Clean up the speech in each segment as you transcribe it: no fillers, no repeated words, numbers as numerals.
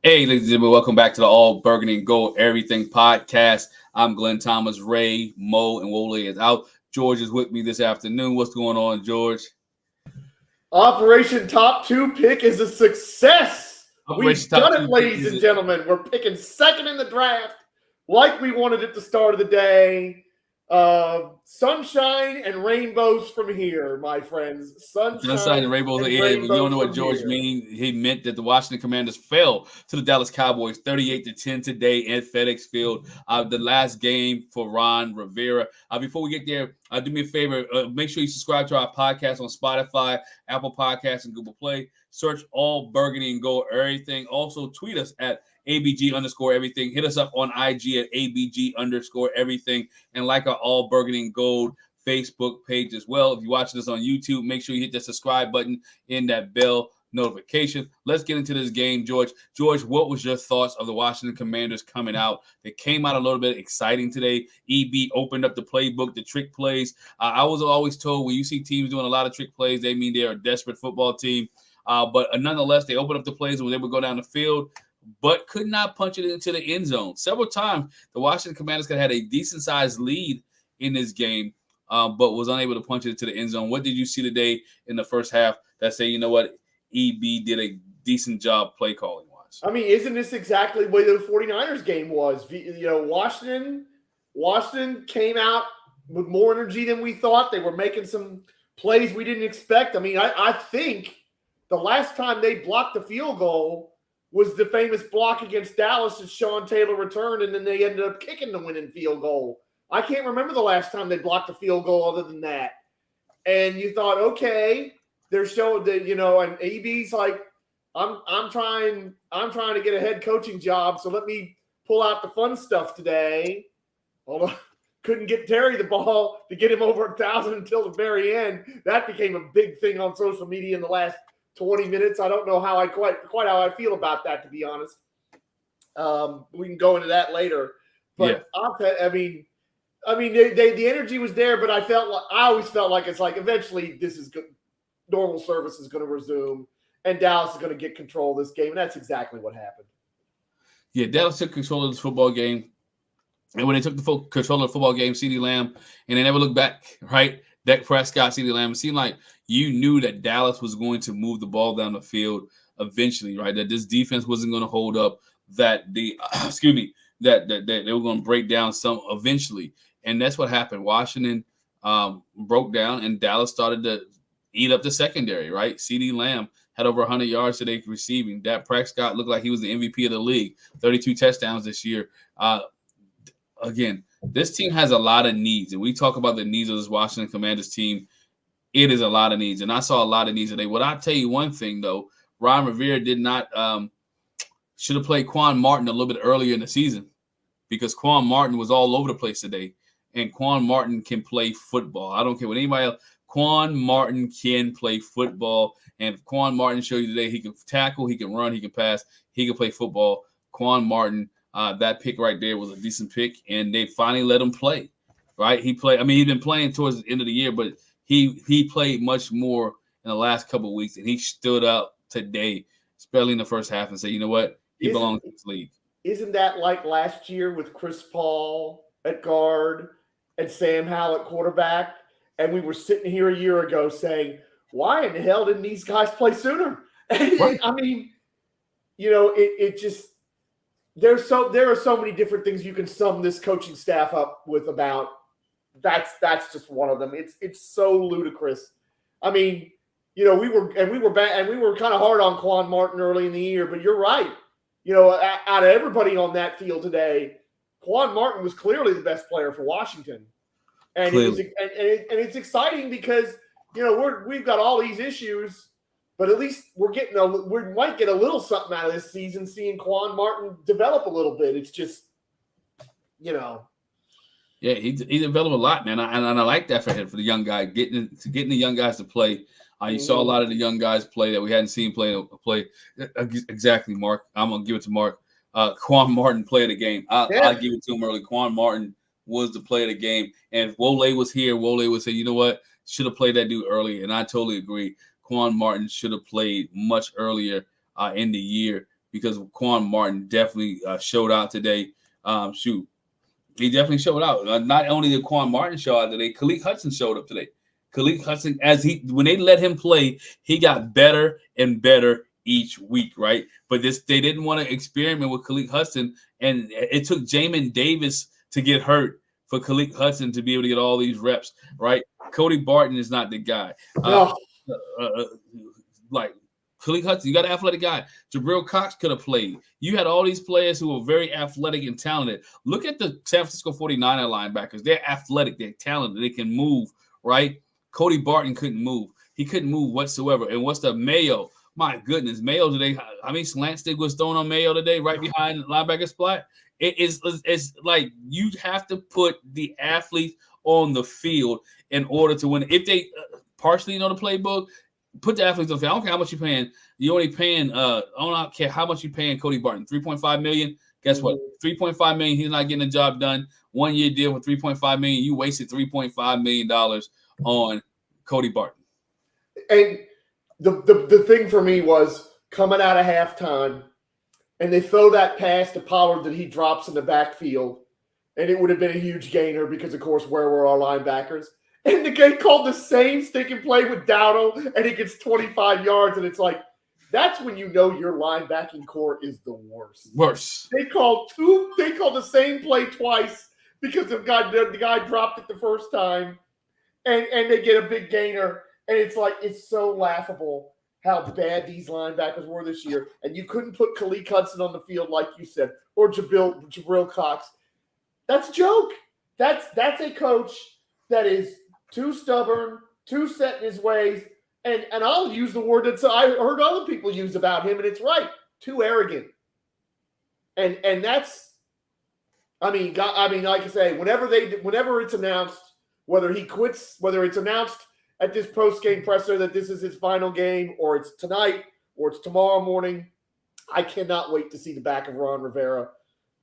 Hey, ladies and gentlemen, welcome back to the All Burgundy and Gold Everything podcast. I'm Glenn Thomas. Ray, Mo, and Wole is out. George is with me this afternoon. What's going on, George? Operation Top 2 pick is a success. Operation We've Top done 2 it, ladies and gentlemen. We're picking second in the draft like we wanted at the start of the day. Sunshine and rainbows from here, my friends. Sunshine and rainbows. Yeah, you don't know what George means. He meant that the Washington Commanders fell to the Dallas Cowboys 38-10 today at FedEx Field. The last game for Ron Rivera. Before we get there, do me a favor. Make sure you subscribe to our podcast on Spotify, Apple Podcasts, and Google Play. Search All Burgundy and Gold Everything. Also, tweet us at ABG_everything. Hit us up on IG at ABG_everything. And like our All Burgundy and Gold Facebook page as well. If you're watching this on YouTube, make sure you hit the subscribe button and that bell notification. Let's get into this game, George. George, what was your thoughts of the Washington Commanders coming out? They came out a little bit exciting today. EB opened up the playbook, the trick plays. I was always told when you see teams doing a lot of trick plays, they mean they're a desperate football team. But nonetheless, they opened up the plays when they would go down the field, but could not punch it into the end zone. Several times, the Washington Commanders could have had a decent-sized lead in this game, but was unable to punch it to the end zone. What did you see today in the first half that say, you know what, EB did a decent job play calling wise? I mean, isn't this exactly the way the 49ers game was? You know, Washington came out with more energy than we thought. They were making some plays we didn't expect. I mean, I think the last time they blocked the field goal was the famous block against Dallas that Sean Taylor returned, and then they ended up kicking the winning field goal. I can't remember the last time they blocked a field goal other than that. And you thought, okay, they're showing that, you know, and EB's like, I'm trying to get a head coaching job, so let me pull out the fun stuff today. Although couldn't get Terry the ball to get him over 1,000 until the very end. That became a big thing on social media in the last 20 minutes. I don't know how I quite how I feel about that, to be honest. We can go into that later. But yeah. I mean, the energy was there, but I always felt like it's like eventually this is good. Normal service is going to resume, and Dallas is going to get control of this game, and that's exactly what happened. Yeah, Dallas took control of this football game, and when they took the full control of the football game, CeeDee Lamb, and they never looked back, right? Dak Prescott, CeeDee Lamb, it seemed like you knew that Dallas was going to move the ball down the field eventually, right? That this defense wasn't going to hold up, that the that they were going to break down some eventually. And that's what happened. Washington broke down, and Dallas started to eat up the secondary, right? CeeDee Lamb had over 100 yards today receiving. Dak Prescott looked like he was the MVP of the league, 32 touchdowns this year. Again, this team has a lot of needs, and we talk about the needs of this Washington Commanders team. It is a lot of needs, and I saw a lot of needs today. What I'll tell you one thing, though, Ron Rivera did not should have played Quan Martin a little bit earlier in the season because Quan Martin was all over the place today, and Quan Martin can play football. I don't care what anybody else. Quan Martin can play football, and if Quan Martin showed you today he can tackle, he can run, he can pass, he can play football. Quan Martin, that pick right there was a decent pick, and they finally let him play, right? He played. I mean, he'd been playing towards the end of the year, but he played much more in the last couple of weeks, and he stood up today, especially in the first half, and said, you know what? He belongs in this league. Isn't that like last year with Chris Paul at guard and Sam Howell at quarterback? And we were sitting here a year ago saying, why in the hell didn't these guys play sooner? Right. I mean, you know, it just there are so many different things you can sum this coaching staff up with about. That's just one of them. It's so ludicrous. I mean, you know, we were kind of hard on Quan Martin early in the year, but you're right. You know, out of everybody on that field today, Quan Martin was clearly the best player for Washington. And it's exciting because, you know, we've got all these issues, but at least we might get a little something out of this season seeing Quan Martin develop a little bit. It's just, you know. Yeah, he developed a lot, man, and I like that for him, for the young guy, getting the young guys to play. You saw a lot of the young guys play that we hadn't seen play. Exactly, Mark. I'm gonna give it to Mark. Quan Martin played the game. I'll give it to him early. Quan Martin was the play of the game. And if Wole was here, Wole would say, you know what? Should have played that dude early. And I totally agree. Quan Martin should have played much earlier in the year because Quan Martin definitely showed out today. He definitely showed out. Not only did Quan Martin show out today, Khaleke Hudson showed up today. Khaleke Hudson, when they let him play, he got better and better each week, right? But they didn't want to experiment with Khaleke Hudson, and it took Jamin Davis to get hurt for Khaleke Hudson to be able to get all these reps, right? Cody Barton is not the guy. No. Like Khaleke Hudson, you got an athletic guy. Jabril Cox could have played. You had all these players who were very athletic and talented. Look at the San Francisco 49er linebackers. They're athletic. They're talented. They can move, right? Cody Barton couldn't move. He couldn't move whatsoever. And what's the Mayo? My goodness, Mayo today. I mean, slant stick was thrown on Mayo today, right behind the linebacker spot. It's like you have to put the athletes on the field in order to win. If they partially know the playbook, put the athletes on the field. I don't care how much you're paying. You're only paying. I don't care how much you're paying Cody Barton. $3.5 million. Guess what? $3.5 million. He's not getting the job done. 1 year deal for $3.5 million. You wasted $3.5 million on Cody Barton. And the thing for me was coming out of halftime, and they throw that pass to Pollard that he drops in the backfield, and it would have been a huge gainer because, of course, where were our linebackers? And the guy called the same stinking play with Dowdle, and he gets 25 yards, and it's like, that's when you know your linebacking core is the worst. Worse. They called the same play twice because the guy dropped it the first time, and they get a big gainer. And it's like, it's so laughable how bad these linebackers were this year. And you couldn't put Khaleke Hudson on the field, like you said, or Jabril Cox. That's a joke. That's a coach that is too stubborn, too set in his ways. And I'll use the word that I heard other people use about him, and it's right, too arrogant. And that's, like I say, whenever it's announced, whether he quits, whether it's announced at this post-game presser that this is his final game, or it's tonight, or it's tomorrow morning, I cannot wait to see the back of Ron Rivera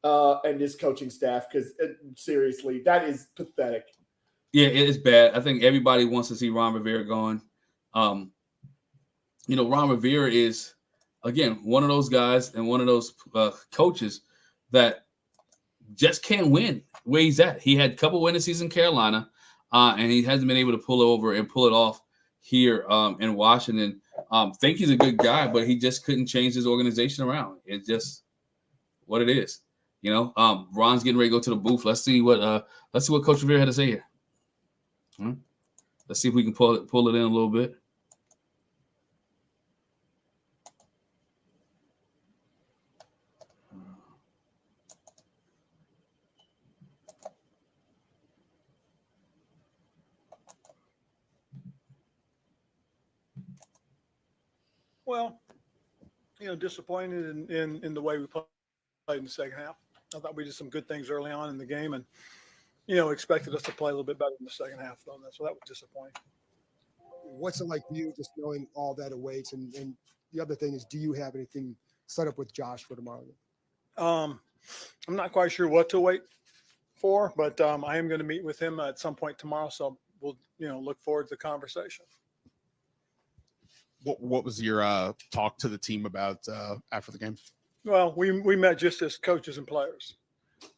and this coaching staff, because seriously, that is pathetic. Yeah, it is bad. I think everybody wants to see Ron Rivera gone. Ron Rivera is, again, one of those guys and one of those coaches that just can't win where he's at. He had a couple winning seasons in Carolina. And he hasn't been able to pull over and pull it off here in Washington. Think he's a good guy, but he just couldn't change his organization around. It's just what it is. Ron's getting ready to go to the booth. Let's see what Coach Rivera had to say here. Let's see if we can pull it in a little bit. Well, disappointed in the way we played in the second half. I thought we did some good things early on in the game, and expected us to play a little bit better in the second half. So that was disappointing. What's it like for you just knowing all that awaits? And the other thing is, do you have anything set up with Josh for tomorrow? I'm not quite sure what to wait for, but I am going to meet with him at some point tomorrow. So we'll look forward to the conversation. What was your talk to the team about after the game? Well, we met just as coaches and players,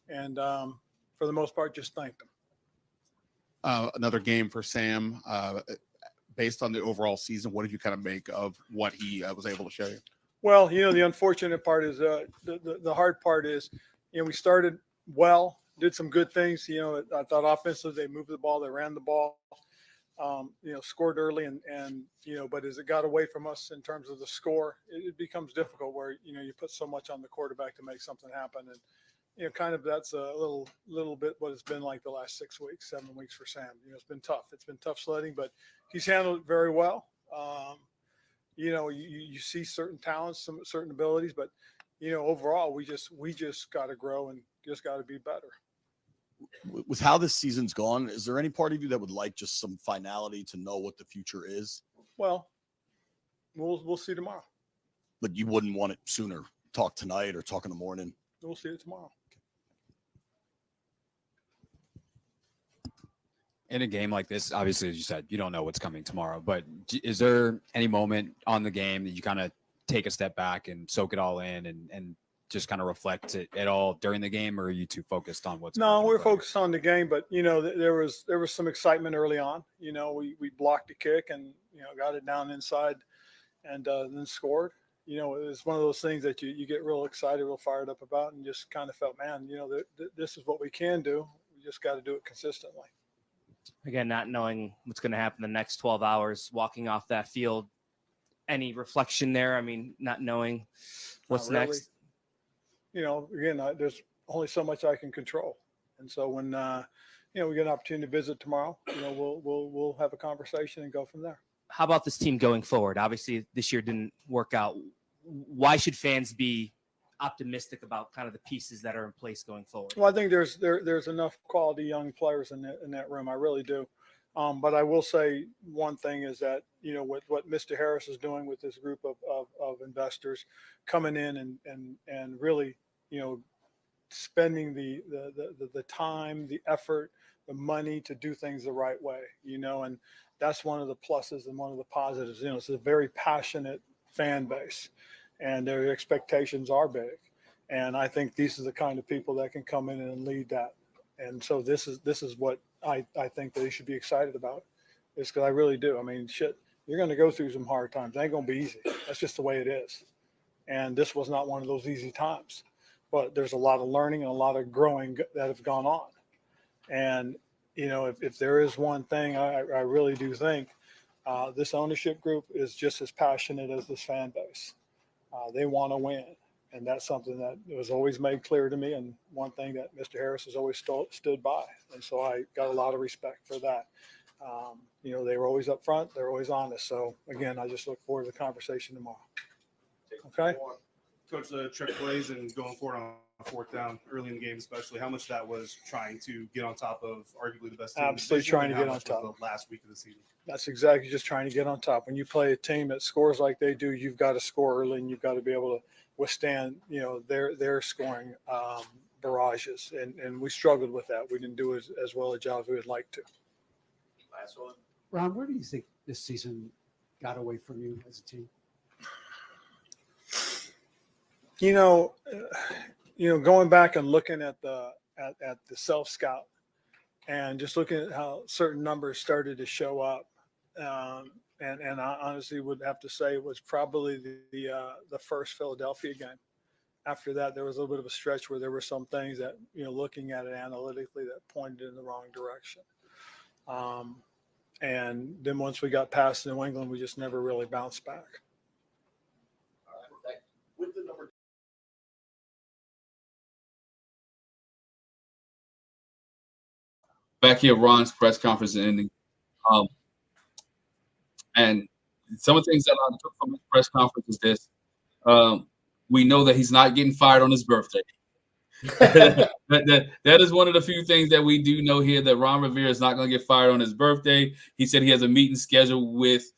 and for the most part, just thanked them. Another game for Sam. Based on the overall season, what did you kind of make of what he was able to show you? Well, the unfortunate part is the hard part is, we started well, did some good things. I thought offensively they moved the ball, they ran the ball. Scored early and but as it got away from us in terms of the score, it becomes difficult where, you put so much on the quarterback to make something happen. And, kind of that's a little bit what it's been like the last 7 weeks for Sam. It's been tough. It's been tough sledding, but he's handled it very well. You see certain talents, some certain abilities, but, overall we just got to grow and just got to be better. With how this season's gone, is there any part of you that would like just some finality to know what the future is? Well, we'll see tomorrow. But you wouldn't want it sooner? Talk tonight or talk in the morning? We'll see it tomorrow. In a game like this, obviously, as you said, you don't know what's coming tomorrow. But is there any moment on the game that you kind of take a step back and soak it all in and just kind of reflect it all during the game, or are you too focused on what's? No, we're going on? focused on the game, but there was some excitement early on. We blocked the kick and got it down inside, and then scored. It's one of those things that you get real excited, real fired up about, and just kind of felt, man, this is what we can do. We just got to do it consistently. Again, not knowing what's going to happen the next 12 hours, walking off that field. Any reflection there? I mean, not knowing what's Not really. next. Again, there's only so much I can control, and so when we get an opportunity to visit tomorrow, we'll have a conversation and go from there. How about this team going forward? Obviously, this year didn't work out. Why should fans be optimistic about kind of the pieces that are in place going forward? Well, I think there's enough quality young players in that room. I really do. But I will say one thing is that, with what Mr. Harris is doing with this group of investors coming in and really, spending the time, the effort, the money to do things the right way, and that's one of the pluses and one of the positives. It's a very passionate fan base and their expectations are big. And I think these are the kind of people that can come in and lead that. And so this is what I think they should be excited about, is because I really do. I mean, you're going to go through some hard times. It ain't going to be easy. That's just the way it is. And this was not one of those easy times. But there's a lot of learning and a lot of growing that have gone on. And, if there is one thing, I really do think this ownership group is just as passionate as this fan base. They want to win. And that's something that was always made clear to me, and one thing that Mr. Harris has always stood by. And so I got a lot of respect for that. They were always up front. They're always honest. So, again, I just look forward to the conversation tomorrow. Okay? Coach, the trick plays and going forward on fourth down early in the game, especially, how much of that was trying to get on top of arguably the best team? Absolutely trying to get on top. The last week of the season. That's exactly just trying to get on top. When you play a team that scores like they do, you've got to score early, and you've got to be able to withstand, their scoring barrages. And we struggled with that. We didn't do as well a job as we would like to. Last one. Ron, where do you think this season got away from you as a team? Going back and looking at the self scout and just looking at how certain numbers started to show up. And I honestly would have to say it was probably the first Philadelphia game. After that, there was a little bit of a stretch where there were some things that, looking at it analytically, that pointed in the wrong direction. And then once we got past New England, we just never really bounced back. Back here, Ron's press conference ending. And some of the things that I took from his press conference is this. We know that he's not getting fired on his birthday. that is one of the few things that we do know here, that Ron Rivera is not going to get fired on his birthday. He said he has a meeting scheduled with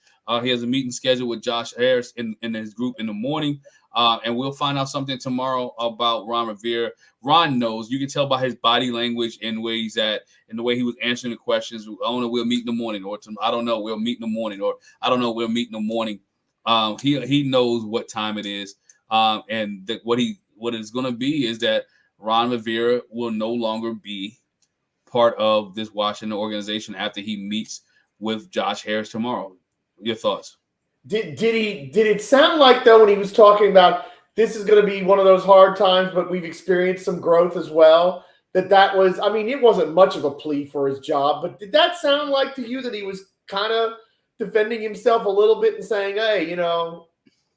Josh Harris in his group in the morning. And we'll find out something tomorrow about Ron Rivera. Ron knows. You can tell by his body language and where he's at and the way he was answering the questions. Oh, no, we'll meet in the morning. Or I don't know, we'll meet in the morning. Or I don't know, we'll meet in the morning. He knows what time it is. And what it's going to be is that Ron Rivera will no longer be part of this Washington organization after he meets with Josh Harris tomorrow. Your thoughts? Did it sound like, though, when he was talking about this is going to be one of those hard times, but we've experienced some growth as well, that was, I mean, it wasn't much of a plea for his job, but did that sound like to you that he was kind of defending himself a little bit and saying, hey,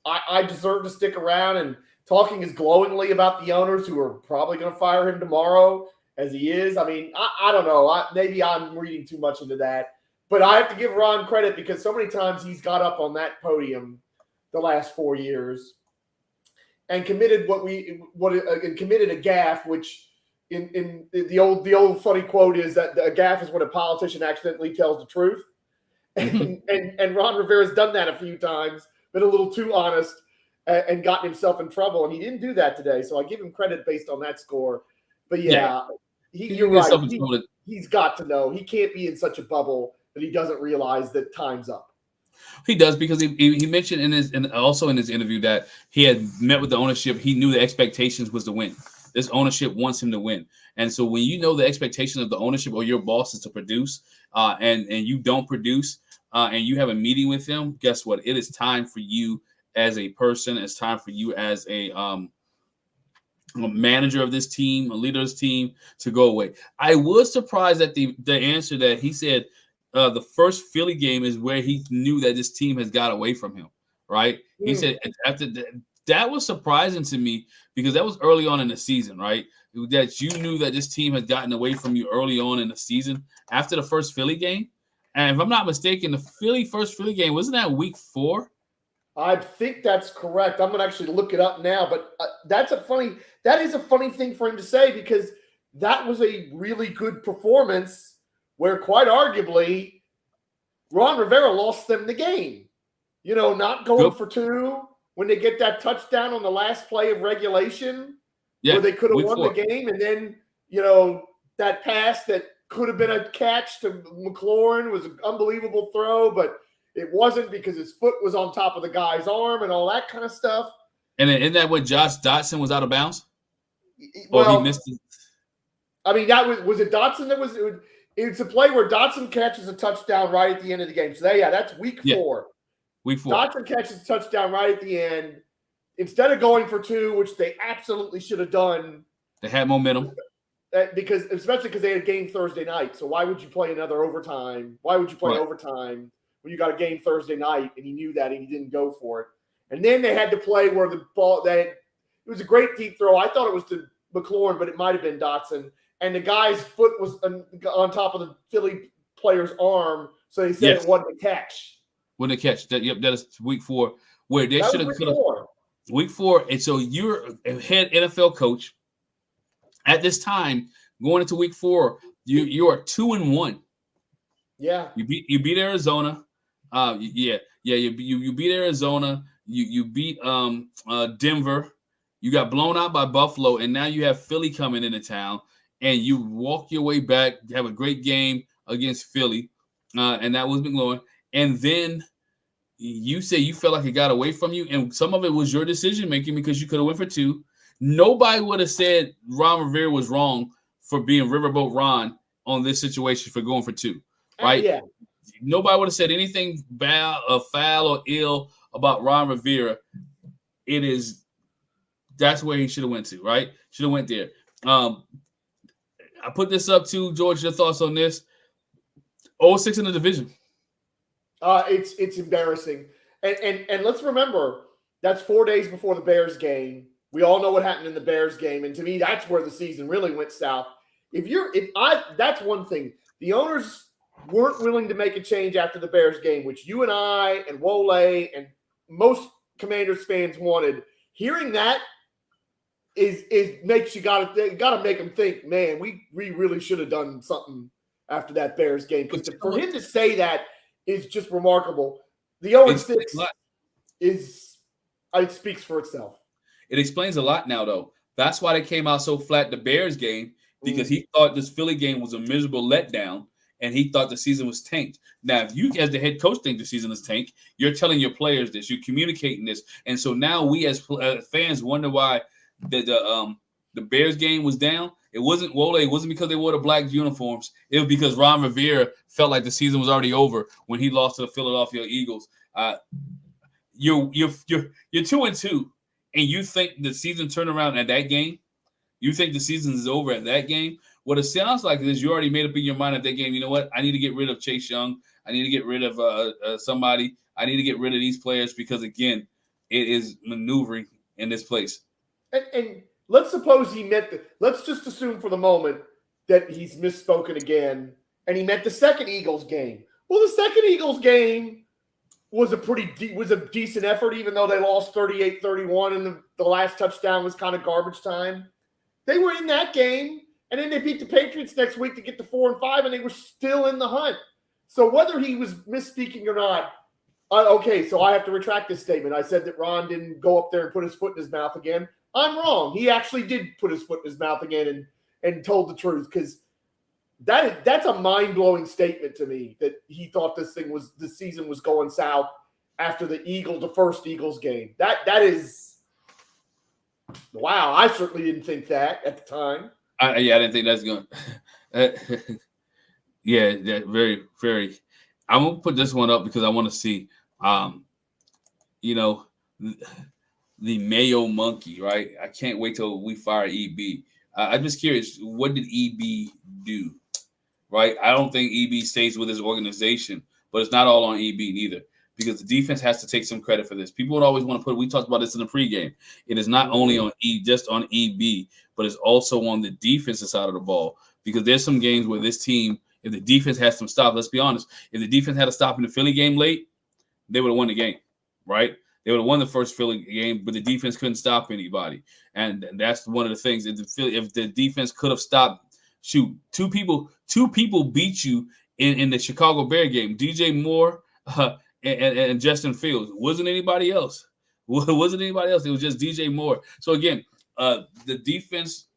I deserve to stick around, and talking as glowingly about the owners who are probably going to fire him tomorrow as he is? I mean, I don't know. Maybe I'm reading too much into that. But I have to give Ron credit because so many times he's got up on that podium the last 4 years and committed committed a gaffe, which in the old funny quote is that a gaffe is when a politician accidentally tells the truth. And Ron Rivera's done that a few times, been a little too honest and gotten himself in trouble. And he didn't do that today. So I give him credit based on that score. But you're right. He's got to know. He can't be in such a bubble that he doesn't realize that time's up. He does because he mentioned also in his interview that he had met with the ownership. He knew the expectations was to win. This ownership wants him to win, and so when you know the expectation of the ownership or your boss is to produce, and you don't produce, and you have a meeting with them, guess what? It is time for you as a person. It's time for you as a manager of this team, a leader of this team, to go away. I was surprised at the answer that he said. The first Philly game is where he knew that this team has got away from him, right? He said after that was surprising to me because that was early on in the season, right? That you knew that this team has gotten away from you early on in the season after the first Philly game. And if I'm not mistaken, the first Philly game, wasn't that week 4? I think that's correct. I'm going to actually look it up now, but that is a funny thing for him to say because that was a really good performance where quite arguably Ron Rivera lost them the game. You know, not going for 2 when they get that touchdown on the last play of regulation where they could have won the game. And then, you know, that pass that could have been a catch to McLaurin was an unbelievable throw, but it wasn't because his foot was on top of the guy's arm and all that kind of stuff. And then, isn't that when Josh Dotson was out of bounds? Well, or he missed it? I mean, that was it Dotson that was it's a play where Dotson catches a touchdown right at the end of the game. So that's week 4. Week 4. Dotson catches a touchdown right at the end. Instead of going for 2, which they absolutely should have done. They had momentum. Especially because they had a game Thursday night. So why would you play another overtime? Why would you play overtime when you got a game Thursday night and he knew that and he didn't go for it? And then they had to play where the ball it was a great deep throw. I thought it was to McLaurin, but it might have been Dotson. And the guy's foot was on top of the Philly player's arm, so they said it wasn't a catch. Wasn't a catch. That is week 4, where they should have. Week 4, and so you're a head NFL coach at this time going into week 4. You are 2-1. Yeah, you beat Arizona. You beat Arizona. You beat Denver. You got blown out by Buffalo, and now you have Philly coming into town. And you walk your way back, have a great game against Philly, and that was McLaurin. And then you say you felt like it got away from you, and some of it was your decision-making because you could have went for 2. Nobody would have said Ron Rivera was wrong for being Riverboat Ron on this situation for going for 2, right? Yeah. Nobody would have said anything bad or foul or ill about Ron Rivera. That's where he should have went to, right? Should have went there. I put this up to George. Your thoughts on this? 0-6 in the division. It's embarrassing, and let's remember that's 4 days before the Bears game. We all know what happened in the Bears game, and to me, that's where the season really went south. That's one thing. The owners weren't willing to make a change after the Bears game, which you and I and Wole and most Commanders fans wanted. Hearing that makes you got to make them think, man, we really should have done something after that Bears game. Because for him to say that is just remarkable. The 0-6 it speaks for itself. It explains a lot now, though. That's why they came out so flat the Bears game, because he thought this Philly game was a miserable letdown, and he thought the season was tanked. Now, if you as the head coach think the season is tanked, you're telling your players this, you're communicating this. And so now we as fans wonder why the Bears game was down. It wasn't because they wore the black uniforms. It was because Ron Rivera felt like the season was already over when he lost to the Philadelphia Eagles. You're 2-2, and you think the season turned around at that game? You think the season is over at that game? What it sounds like is you already made up in your mind at that game. You know what? I need to get rid of Chase Young. I need to get rid of somebody. I need to get rid of these players because, again, it is maneuvering in this place. And let's suppose he meant let's just assume for the moment that he's misspoken again, and he meant the second Eagles game. Well, the second Eagles game was a decent effort, even though they lost 38-31, and the last touchdown was kind of garbage time. They were in that game, and then they beat the Patriots next week to get to 4-5, and they were still in the hunt. So whether he was misspeaking or not, okay, so I have to retract this statement. I said that Ron didn't go up there and put his foot in his mouth again. I'm wrong. He actually did put his foot in his mouth again and told the truth, because that's a mind-blowing statement to me that he thought the season was going south after the first Eagles game. That is wow. I certainly didn't think that at the time. I didn't think that's going. Yeah, that very, very. I'm gonna put this one up because I want to see, you know, the Mayo monkey, right? I can't wait till we fire EB. I'm just curious, what did EB do, right? I don't think EB stays with his organization, but it's not all on EB neither, because the defense has to take some credit for this. People would always want to put. We talked about this in the pregame. It is not only on just on EB, but it's also on the defensive side of the ball, because there's some games where this team, if the defense has some stop, let's be honest, if the defense had a stop in the Philly game late, they would have won the game, right? They would have won the first Philly game, but the defense couldn't stop anybody. And that's one of the things. If the defense could have stopped, shoot, two people beat you in the Chicago Bear game. DJ Moore and Justin Fields. Wasn't anybody else. It was just DJ Moore. So again, the defense,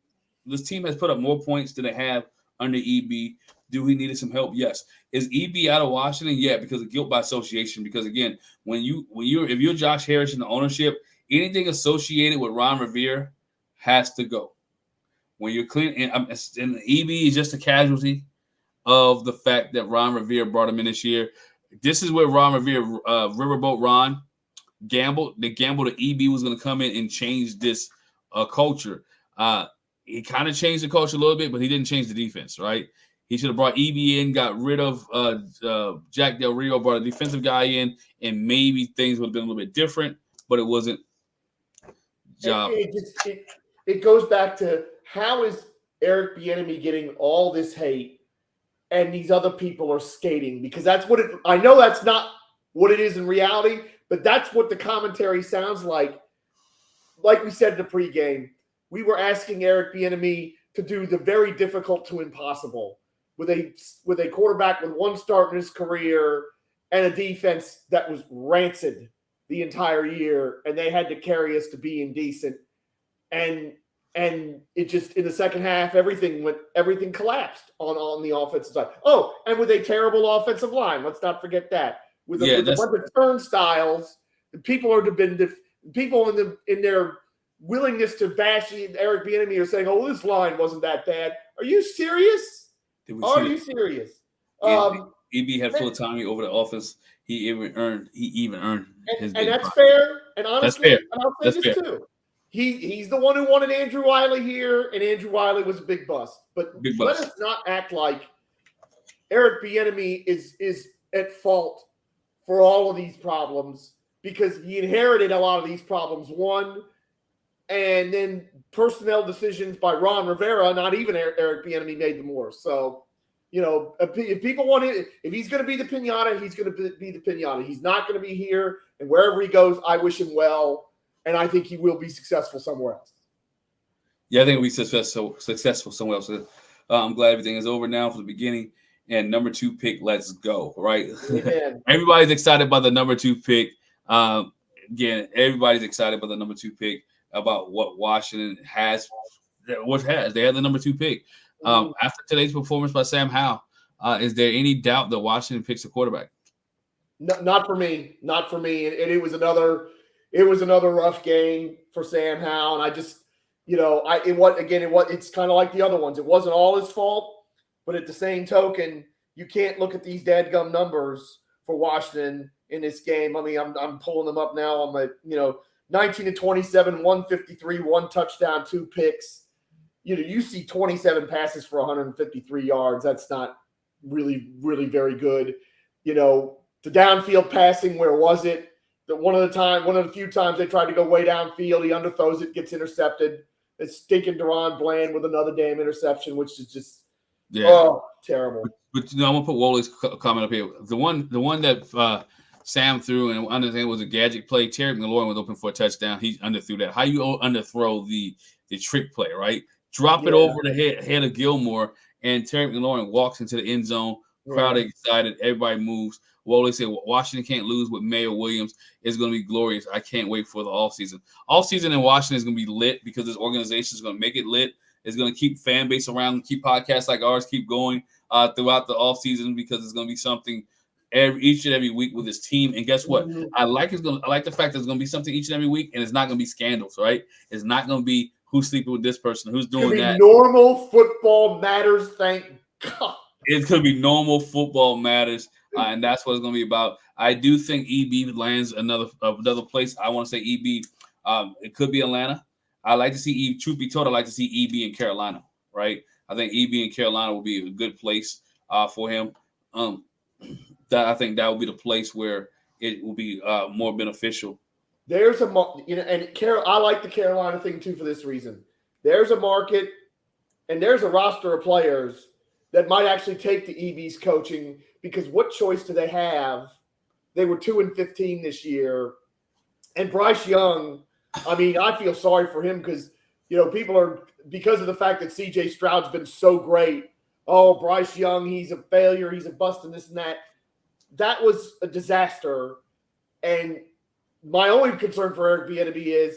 this team has put up more points than they have under EB. Do we needed some help? Yes. Is EB out of Washington? Yeah, because of guilt by association. Because again, if you're Josh Harris in the ownership, anything associated with Ron Rivera has to go. When you're clean, and EB is just a casualty of the fact that Ron Rivera brought him in this year. This is where Ron Rivera, Riverboat Ron, gambled. They gambled that EB was going to come in and change this culture. He kind of changed the culture a little bit, but he didn't change the defense, right? He should have brought EB in, got rid of Jack Del Rio, brought a defensive guy in, and maybe things would have been a little bit different, but it wasn't. It goes back to, how is Eric Bieniemy getting all this hate and these other people are skating? Because that's what I know that's not what it is in reality, but that's what the commentary sounds like. Like we said in the pregame, we were asking Eric Bieniemy to do the very difficult to impossible with a quarterback with one start in his career and a defense that was rancid the entire year, and they had to carry us to being decent. And it just, in the second half, everything collapsed on the offensive side. Oh, and with a terrible offensive line, let's not forget that. With a bunch of turnstiles, people in their willingness to bash Eric Bieniemy are saying, "Oh, this line wasn't that bad." Are you serious? Are you serious? EB had full autonomy over the offense. He even earned his. And that's fair. And honestly, that's fair. and I'll say this too. He's the one who wanted Andrew Wiley here, and Andrew Wiley was a big bust. But let us not act like Eric Bieniemy is at fault for all of these problems, because he inherited a lot of these problems. One, and then personnel decisions by Ron Rivera, not even Eric Bieniemy, made them worse. So, if people want it, if he's going to be the pinata, he's going to be the pinata. He's not going to be here, and wherever he goes, I wish him well, and I think he will be successful somewhere else. Yeah, I think he'll be successful somewhere else. I'm glad everything is over now from the beginning. And number 2 pick, let's go, right? Everybody's excited by the number 2 pick. Again, everybody's excited by the number 2 pick, about what Washington has. They had the number 2 pick. After today's performance by Sam Howell, is there any doubt that Washington picks a quarterback? No, not for me. Not for me. And it was another rough game for Sam Howell. And I just, it's kind of like the other ones. It wasn't all his fault, but at the same token, you can't look at these dadgum numbers for Washington in this game. I mean, I'm pulling them up now on my, 19-27, 153, 1 touchdown, 2 picks. You see 27 passes for 153 yards. That's not really, really very good. The downfield passing, where was it? One of the few times they tried to go way downfield, he underthrows it, gets intercepted. It's stinking Deron Bland with another damn interception, which is just terrible. But I'm gonna put Woley's comment up here. The one that Sam threw and understand was a gadget play. Terry McLaurin was open for a touchdown. He underthrew that. How you underthrow the trick play, right? Drop it over the head of Gilmore, and Terry McLaurin walks into the end zone. Crowd excited. Everybody moves. Woley said Washington can't lose with Mayo Williams. It's going to be glorious. I can't wait for the offseason. Offseason in Washington is going to be lit, because this organization is going to make it lit. It's going to keep fan base around, keep podcasts like ours keep going throughout the offseason, because it's going to be something each and every week with his team. And guess what? I like the fact that it's gonna be something each and every week, and it's not gonna be scandals, right? It's not gonna be who's sleeping with this person, who's doing that. Normal football matters, thank God. It's gonna be normal football matters, and that's what it's gonna be about. I do think EB lands another place. I want to say EB. It could be Atlanta. I like to see EB. Truth be told, I like to see EB in Carolina. Right. I think EB in Carolina will be a good place for him. I think that will be the place where it will be more beneficial. There's a I like the Carolina thing too for this reason. There's a market, and there's a roster of players that might actually take the EB's coaching, because what choice do they have? They were 2-15 this year, and Bryce Young. I mean, I feel sorry for him because people are, because of the fact that C.J. Stroud's been so great. Oh, Bryce Young, he's a failure, he's a bust, and this and that. That was a disaster, and my only concern for Eric Bieniemy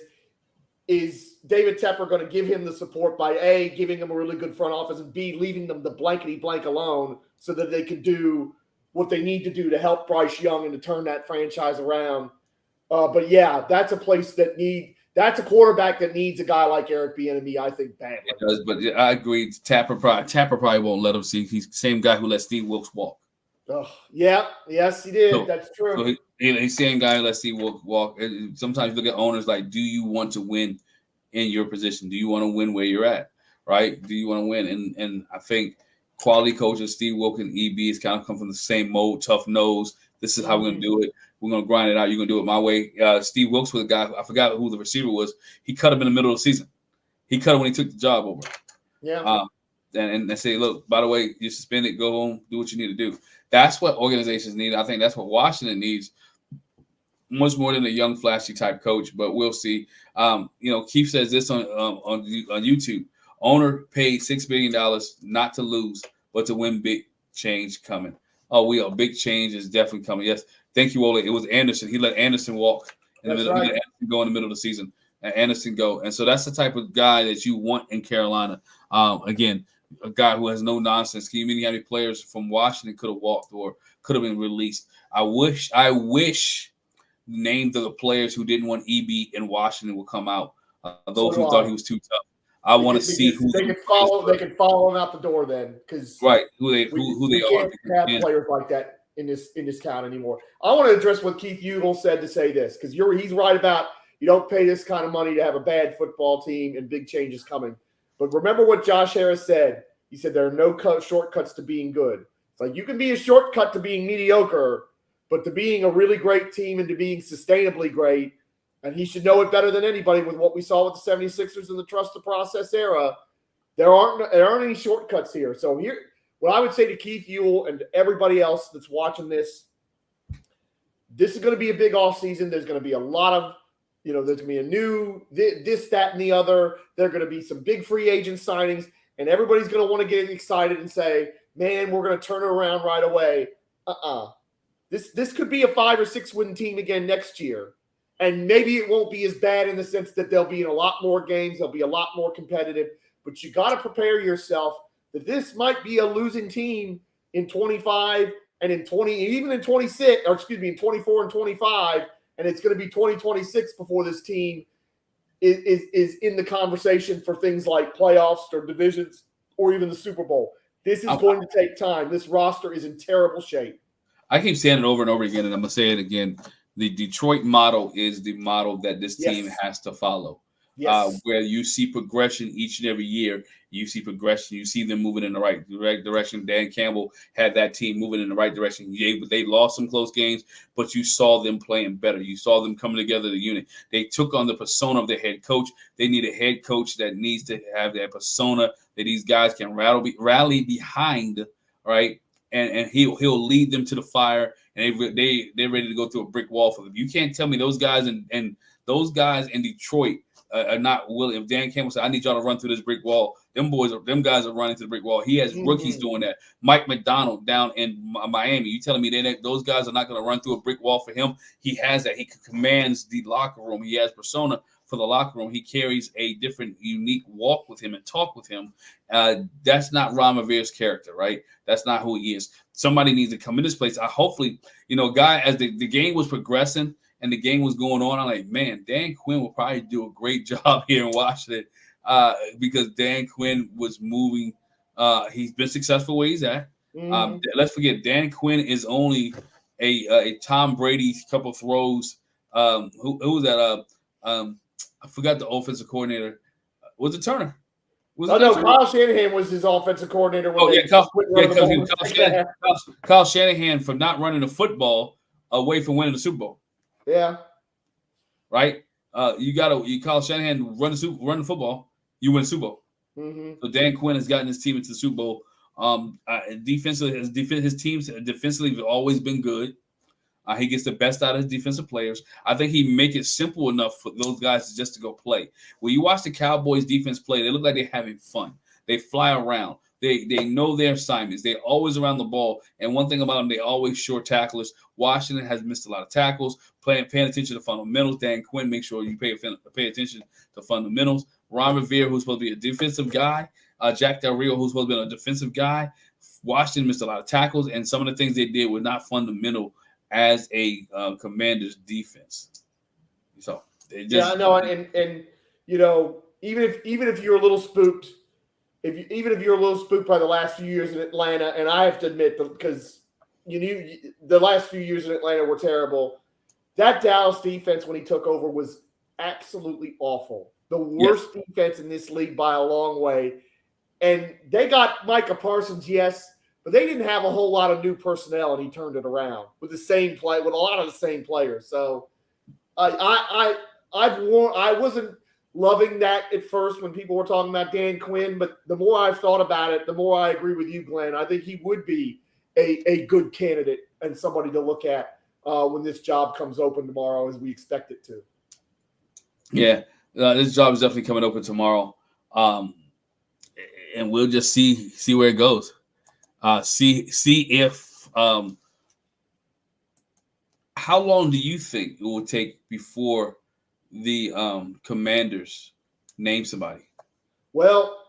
is David Tepper going to give him the support by A, giving him a really good front office, and B, leaving them the blankety blank alone so that they can do what they need to do to help Bryce Young and to turn that franchise around. But yeah, that's a place that's a quarterback that needs a guy like Eric Bieniemy, I think, badly. It does, but I agree. Tapper probably won't let him see. He's the same guy who let Steve Wilkes walk. Oh, yeah, yes, he did. That's true. So he's the same guy who let Steve Wilkes walk. Sometimes you look at owners like, do you want to win in your position? Do you want to win where you're at? Right? Do you want to win? And I think quality coaches, Steve Wilkes and EB, has kind of come from the same mold, tough nose. This is how we're going to do it. We're going to grind it out. You're going to do it my way. Steve Wilkes was a guy, I forgot who the receiver was. He cut him in the middle of the season. He cut him when he took the job over. Yeah. And they say, look, by the way, you're suspended. Go home. Do what you need to do. That's what organizations need. I think that's what Washington needs, much more than a young, flashy type coach. But we'll see. Keith says this on YouTube. Owner paid $6 billion not to lose, but to win. Big change coming. Oh, big change is definitely coming. Yes. Thank you, Ole. It was Anderson. He let Anderson walk in the middle. Right. He let Anderson go in the middle of the season. And Anderson go. And so that's the type of guy that you want in Carolina. Again, a guy who has no nonsense. Can you mean how many players from Washington could have walked or could have been released? I wish names of the players who didn't want EB in Washington would come out. Those who thought he was too tough. I want to see who they can follow. They can follow him out the door then, because who they are. Can't have players like that in this town anymore. I want to address what Keith Udall said to say this, because he's right about you don't pay this kind of money to have a bad football team and big changes coming. But remember what Josh Harris said. He said there are no shortcuts to being good. It's like you can be a shortcut to being mediocre, but to being a really great team and to being sustainably great. And he should know it better than anybody with what we saw with the 76ers in the trust the process era. There aren't any shortcuts here. So here, what I would say to Keith Ewell and everybody else that's watching this is going to be a big offseason. There's going to be a lot of, there's going to be a new this, that, and the other. There are going to be some big free agent signings, and everybody's going to want to get excited and say, man, we're going to turn it around right away. This could be a 5 or 6 win team again next year. And maybe it won't be as bad in the sense that they'll be in a lot more games. They'll be a lot more competitive. But you got to prepare yourself that this might be a losing team in 25 and in 20, even in 26, or excuse me, in 24 and 25. And it's going to be 2026 before this team is in the conversation for things like playoffs or divisions or even the Super Bowl. This is going to take time. This roster is in terrible shape. I keep saying it over and over again, and I'm going to say it again. The Detroit model is the model that this team has to follow. Yes. Where you see progression each and every year. You see progression. You see them moving in the right direction. Dan Campbell had that team moving in the right direction. They lost some close games, but you saw them playing better. You saw them coming together as a unit. They took on the persona of the head coach. They need a head coach that needs to have that persona that these guys can rally behind, right? And he'll lead them to the fire, and they're ready to go through a brick wall for them. You can't tell me those guys in Detroit are not willing. If Dan Campbell said, "I need y'all to run through this brick wall," them guys are running to the brick wall. He has rookies doing that. Mike McDonald down in Miami. You telling me those guys are not going to run through a brick wall for him? He has that. He commands the locker room. He has persona for the locker room. He carries a different, unique walk with him and talk with him. That's not Ron Rivera's character, right? That's not who he is. Somebody needs to come in this place. Hopefully, guy, as the game was progressing and the game was going on, I'm like, man, Dan Quinn will probably do a great job here in Washington because Dan Quinn was moving. He's been successful where he's at. Let's forget, Dan Quinn is only a Tom Brady couple throws. Who was that? I forgot the offensive coordinator. Was it Turner? Kyle Shanahan was his offensive coordinator. Kyle Shanahan for not running the football away from winning the Super Bowl. Yeah. Right? You Kyle Shanahan run the football, you win the Super Bowl. So Dan Quinn has gotten his team into the Super Bowl. Defensively, his teams defensively have always been good. He gets the best out of his defensive players. I think he make it simple enough for those guys just to go play. When you watch the Cowboys defense play, they look like they're having fun. They fly around. They know their assignments. They're always around the ball. And one thing about them, they always short tacklers. Washington has missed a lot of tackles, paying attention to fundamentals. Dan Quinn, make sure you pay attention to fundamentals. Ron Rivera, who's supposed to be a defensive guy. Jack Del Rio, who's supposed to be a defensive guy. Washington missed a lot of tackles, and some of the things they did were not fundamental as a Commander's defense. So I know, and even if you're a little spooked, even if you're a little spooked by the last few years in Atlanta, and I have to admit, because the last few years in Atlanta were terrible. That Dallas defense when he took over was absolutely awful. The worst defense in this league by a long way. And they got Micah Parsons, yes. But they didn't have a whole lot of new personnel, and he turned it around with a lot of the same players. So I wasn't loving that at first when people were talking about Dan Quinn, but the more I've thought about it, the more I agree with you, Glenn. I think he would be a good candidate and somebody to look at when this job comes open tomorrow, as we expect it to. Yeah, this job is definitely coming open tomorrow, and we'll just see where it goes. See if how long do you think it will take before the Commanders name somebody? Well,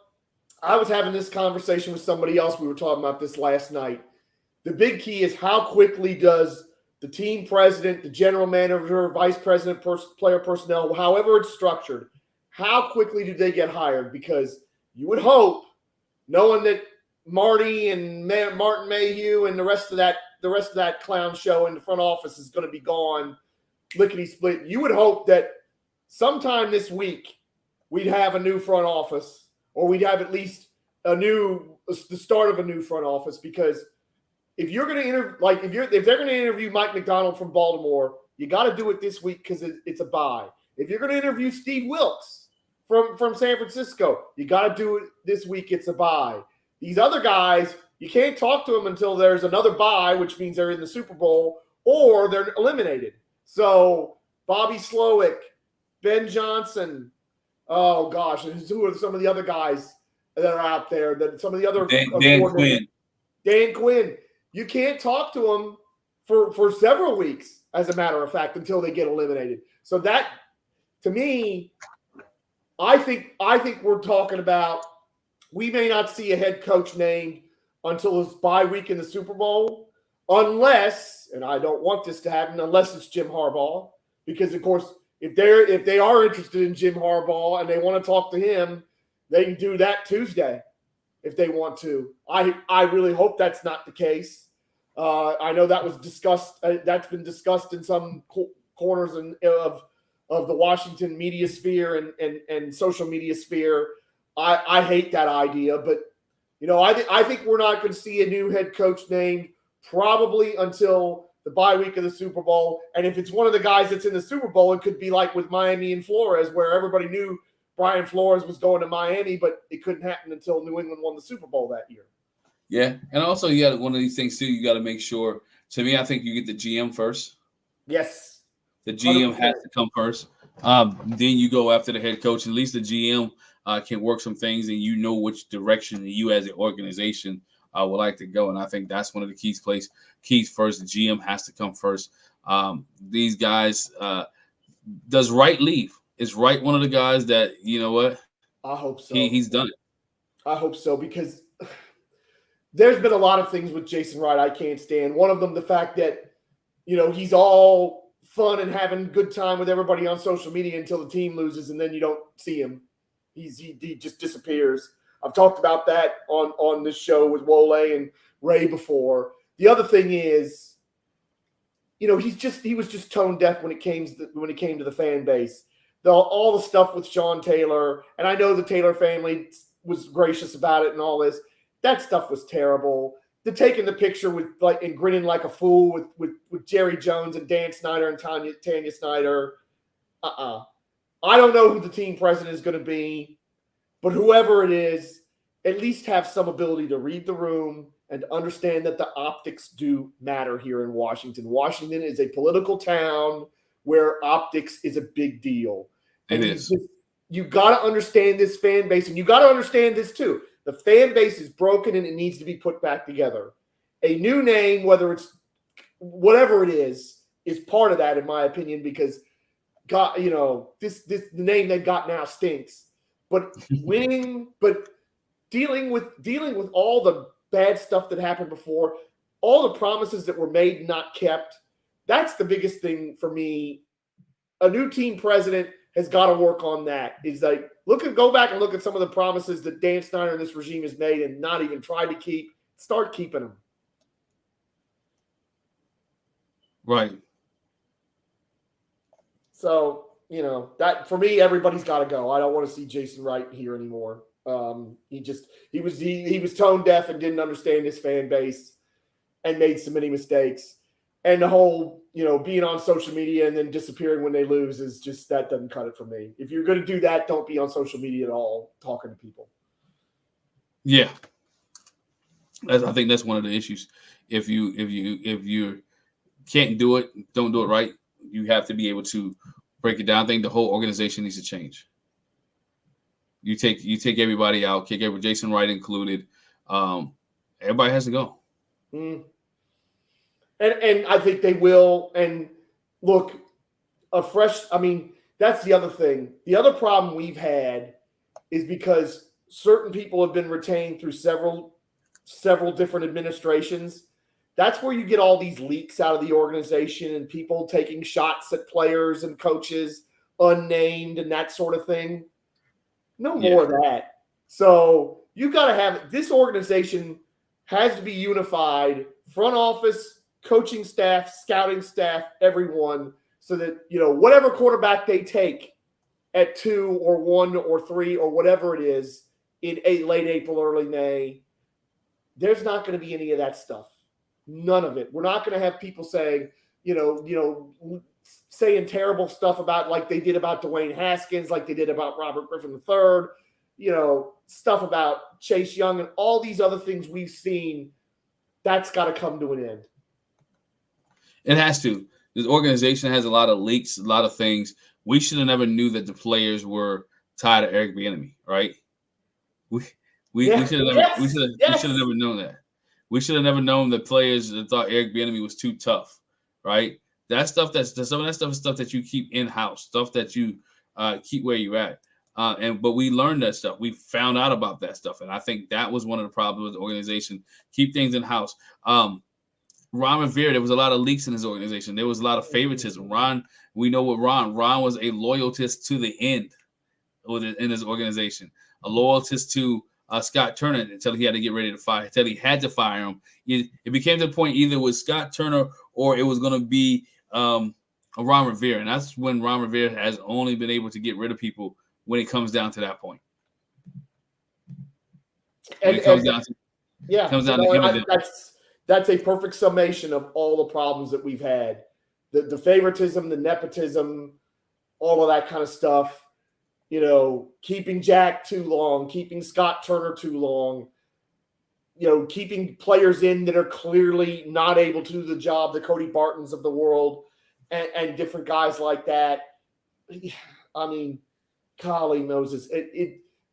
I was having this conversation with somebody else. We were talking about this last night. The big key is how quickly does the team president, the general manager, vice president, player personnel, however it's structured, how quickly do they get hired? Because you would hope, knowing that Marty and Martin Mayhew and the rest of that clown show in the front office is going to be gone lickety split. You would hope that sometime this week we'd have a new front office, or we'd have at least the start of a new front office. Because if you're going to if they're going to interview Mike McDonald from Baltimore, you got to do it this week because it's a bye. If you're going to interview Steve Wilkes from San Francisco, you got to do it this week. It's a bye. These other guys, you can't talk to them until there's another bye, which means they're in the Super Bowl or they're eliminated. So Bobby Slowick, Ben Johnson, oh gosh, who are some of the other guys that are out there? That some of the other Dan Quinn. Dan Quinn. You can't talk to them for several weeks, as a matter of fact, until they get eliminated. So that, to me, I think we're talking about. We may not see a head coach named until his bye week in the Super Bowl, unless, and I don't want this to happen, unless it's Jim Harbaugh, because of course, if they are interested in Jim Harbaugh and they want to talk to him, they can do that Tuesday if they want to. I really hope that's not the case. I know that was discussed. That's been discussed in some corners of the Washington media sphere and social media sphere. I hate that idea, but I think we're not going to see a new head coach named probably until the bye week of the Super Bowl. And if it's one of the guys that's in the Super Bowl, it could be like with Miami and Flores, where everybody knew Brian Flores was going to Miami, but it couldn't happen until New England won the Super Bowl that year. Yeah, and also you got one of these things too. You got to make sure. To me, I think you get the GM first. Yes, the GM 100%. has to come first. Then you go after the head coach. At least the GM can work some things, and you know which direction you as an organization would like to go. And I think that's one of the keys first. The GM has to come first. These guys, does Wright leave? Is Wright one of the guys that, you know what? I hope so. He's done it. I hope so, because there's been a lot of things with Jason Wright I can't stand. One of them, the fact that, he's all fun and having a good time with everybody on social media until the team loses, and then you don't see him. He just disappears. I've talked about that on this show with Wole and Ray before. The other thing is, he was just tone deaf when it came to the fan base. All the stuff with Sean Taylor, and I know the Taylor family was gracious about it and all this. That stuff was terrible. The taking the picture with and grinning like a fool with Jerry Jones and Dan Snyder and Tanya Snyder. I don't know who the team president is going to be, but whoever it is, at least have some ability to read the room and understand that the optics do matter here in Washington. Washington is a political town where optics is a big deal. It is. You got to understand this fan base, and you got to understand this too. The fan base is broken and it needs to be put back together. A new name, whether it's whatever it is part of that, in my opinion, because the name they've got now stinks. But dealing with all the bad stuff that happened before, all the promises that were made and not kept, that's the biggest thing for me. A new team president has got to work on that. Is like, go back and look at some of the promises that Dan Snyder and this regime has made and not even tried to keep. Start keeping them. Right. So, that for me, everybody's got to go. I don't want to see Jason Wright here anymore. He was tone deaf and didn't understand his fan base and made so many mistakes. And the whole, being on social media and then disappearing when they lose is just, that doesn't cut it for me. If you're going to do that, don't be on social media at all talking to people. Yeah. I think that's one of the issues. If you can't do it, don't do it right. You have to be able to break it down. I think the whole organization needs to change. You take everybody out, kick every Jason Wright included. Everybody has to go. Mm. And I think they will. And look, that's the other thing. The other problem we've had is because certain people have been retained through several different administrations. That's where you get all these leaks out of the organization and people taking shots at players and coaches unnamed and that sort of thing. No more of that. So you got to have, this organization has to be unified, front office, coaching staff, scouting staff, everyone, so that, whatever quarterback they take at 2 or 1 or 3 or whatever it is in late April, early May, there's not going to be any of that stuff. None of it. We're not going to have people saying, saying terrible stuff about, like they did about Dwayne Haskins, like they did about Robert Griffin III, stuff about Chase Young and all these other things we've seen. That's got to come to an end. It has to. This organization has a lot of leaks, a lot of things. We should have never knew that the players were tied to Eric Bieniemy, right? We should have never known that. We should have never known that players that thought Eric Bieniemy was too tough, right? That stuff, some of that stuff is stuff that you keep in house, stuff that you keep where you're at. But we learned that stuff. We found out about that stuff, and I think that was one of the problems with the organization. Keep things in house. Ron Rivera, there was a lot of leaks in his organization. There was a lot of favoritism. We know what Ron was a loyalist to the end in his organization, a loyalist to Scott Turner until he had to get ready to fire, until he had to fire him. It became to the point either with Scott Turner or it was going to be Ron Rivera. And that's when Ron Rivera has only been able to get rid of people when it comes down to that point. That's a perfect summation of all the problems that we've had. The favoritism, the nepotism, all of that kind of stuff. Keeping Jack too long, keeping Scott Turner too long, keeping players in that are clearly not able to do the job, the Cody Bartons of the world and different guys like that. I mean, golly Moses,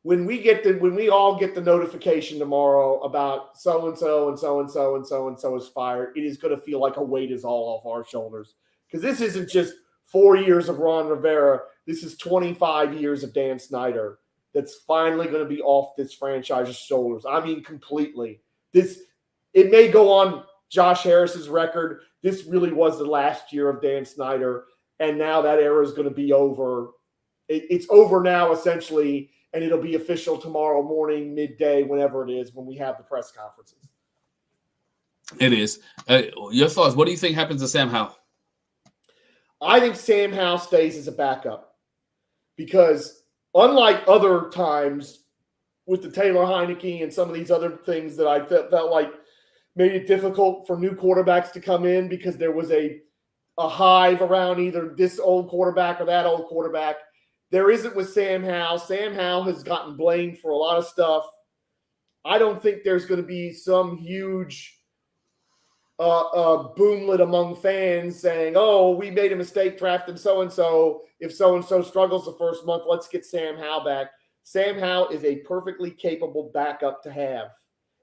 when we all get the notification tomorrow about so and so and so and so and so and so is fired, it is going to feel like a weight is all off our shoulders, because this isn't just 4 years of Ron Rivera. This is 25 years of Dan Snyder that's finally going to be off this franchise's shoulders. I mean, completely. It may go on Josh Harris's record. This really was the last year of Dan Snyder, and now that era is going to be over. It's over now, essentially, and it'll be official tomorrow morning, midday, whenever it is, when we have the press conferences. It is. Your thoughts? What do you think happens to Sam Howell? I think Sam Howell stays as a backup, because unlike other times with the Taylor Heineke and some of these other things that I felt like made it difficult for new quarterbacks to come in because there was a hive around either this old quarterback or that old quarterback, there isn't with Sam Howell. Sam Howell has gotten blamed for a lot of stuff. I don't think there's going to be some huge boomlet among fans saying, oh, we made a mistake drafting so-and-so. If so-and-so struggles the first month, let's get Sam Howell back. Sam Howell is a perfectly capable backup to have.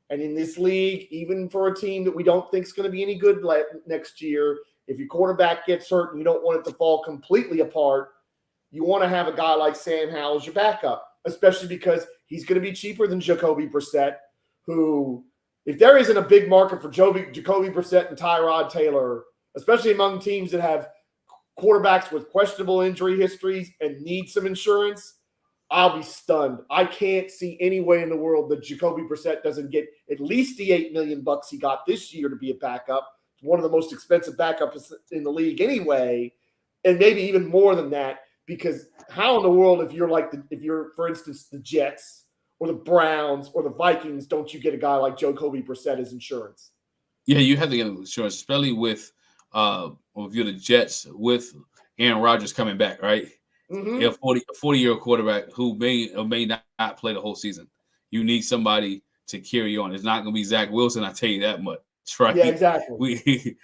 And in this league, even for a team that we don't think is going to be any good next year, if your quarterback gets hurt and you don't want it to fall completely apart, you want to have a guy like Sam Howell as your backup, especially because he's going to be cheaper than Jacoby Brissett, who, if there isn't a big market for Jacoby Brissett and Tyrod Taylor, especially among teams that have quarterbacks with questionable injury histories and need some insurance, I'll be stunned. I can't see any way in the world that Jacoby Brissett doesn't get at least the $8 million he got this year to be a backup. It's one of the most expensive backups in the league anyway, and maybe even more than that, because how in the world, if you're, for instance, the Jets or the Browns or the Vikings, don't you get a guy like Jacoby Brissett as insurance? Yeah, you have to get insurance, especially with if you're the Jets with Aaron Rodgers coming back, right? Mm-hmm. A 40-year-old quarterback who may or may not play the whole season. You need somebody to carry on. It's not going to be Zach Wilson, I tell you that much, right? Yeah, exactly.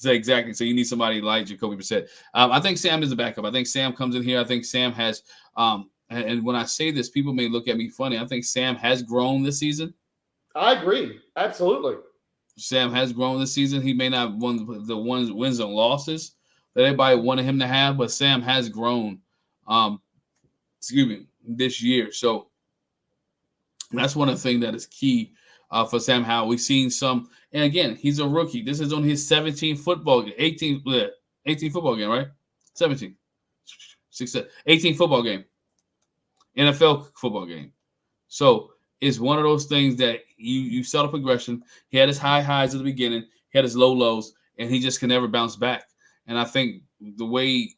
Exactly. So you need somebody like Jacoby Brissett. I think Sam is a backup. I think Sam comes in here. I think Sam has and when I say this, people may look at me funny. I think Sam has grown this season. I agree. Absolutely. Sam has grown this season. He may not won the wins and losses that everybody wanted him to have, but Sam has grown this year. So that's one of the things that is key for Sam Howell. We've seen some, and again, he's a rookie. This is on his 18 football game, right? 18 football game. NFL football game. So it's one of those things that you saw the progression. He had his high highs at the beginning, he had his low lows, and he just can never bounce back. And I think do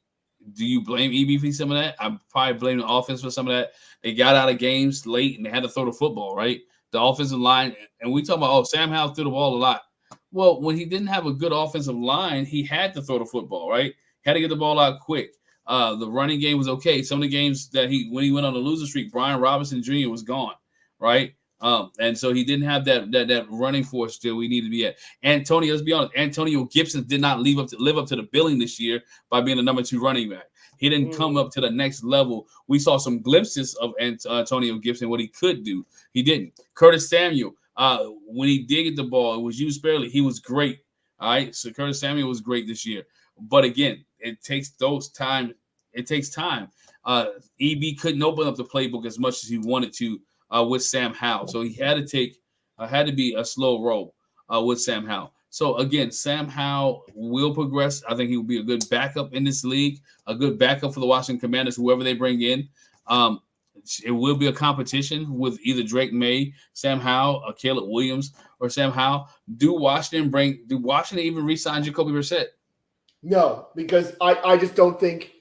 you blame EB for some of that? I probably blame the offense for some of that. They got out of games late and they had to throw the football, right? The offensive line, and we talk about, Sam Howell threw the ball a lot. Well, when he didn't have a good offensive line, he had to throw the football, right? Had to get the ball out quick. The running game was okay. Some of the games that when he went on the losing streak, Brian Robinson Jr. was gone, right? And so he didn't have that running force that we need to be at. Antonio, let's be honest, Antonio Gibson did not live up to the billing this year by being the number 2 running back. He didn't come up to the next level. We saw some glimpses of Antonio Gibson, what he could do. He didn't. Curtis Samuel, when he did get the ball, it was used sparingly. He was great. All right. So Curtis Samuel was great this year. But again, it takes time. It takes time. EB couldn't open up the playbook as much as he wanted to with Sam Howell. So he had to be a slow roll with Sam Howell. So again, Sam Howell will progress. I think he will be a good backup in this league, a good backup for the Washington Commanders, whoever they bring in. It will be a competition with either Drake May, Sam Howell, or Caleb Williams, or Sam Howell. Do Washington even re-sign Jacoby Brissett? No, because I just don't think.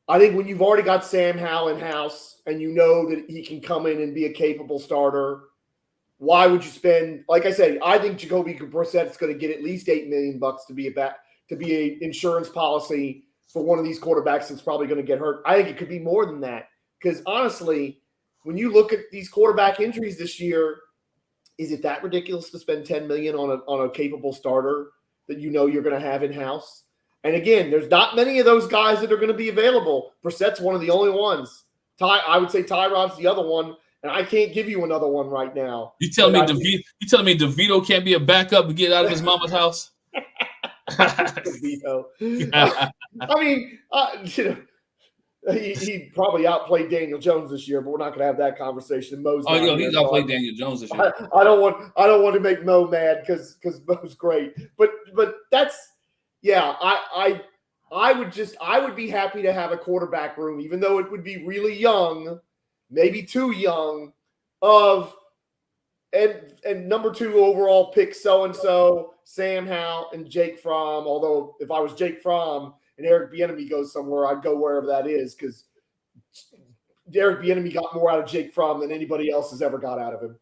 I think when you've already got Sam Howell in house and you know that he can come in and be a capable starter, why would you spend? Like I said, I think Jacoby Brissett is going to get at least $8 million to be an insurance policy for one of these quarterbacks that's probably going to get hurt. I think it could be more than that, because honestly, when you look at these quarterback injuries this year, is it that ridiculous to spend $10 million on a capable starter that you know you're going to have in house? And again, there's not many of those guys that are going to be available. Brissett's one of the only ones. I would say Tyrod's the other one, and I can't give you another one right now. You telling me DeVito can't be a backup and get out of his mama's house? DeVito. I mean, he probably outplayed Daniel Jones this year, but we're not going to have that conversation. Mo's he's outplayed Daniel Jones this year. I don't want to make Mo mad because Mo's great, but that's I would be happy to have a quarterback room, even though it would be really young, maybe too young, and number 2 overall pick so-and-so, Sam Howell and Jake Fromm. Although if I was Jake Fromm and Eric Bieniemy goes somewhere, I'd go wherever that is, because Eric Bieniemy got more out of Jake Fromm than anybody else has ever got out of him,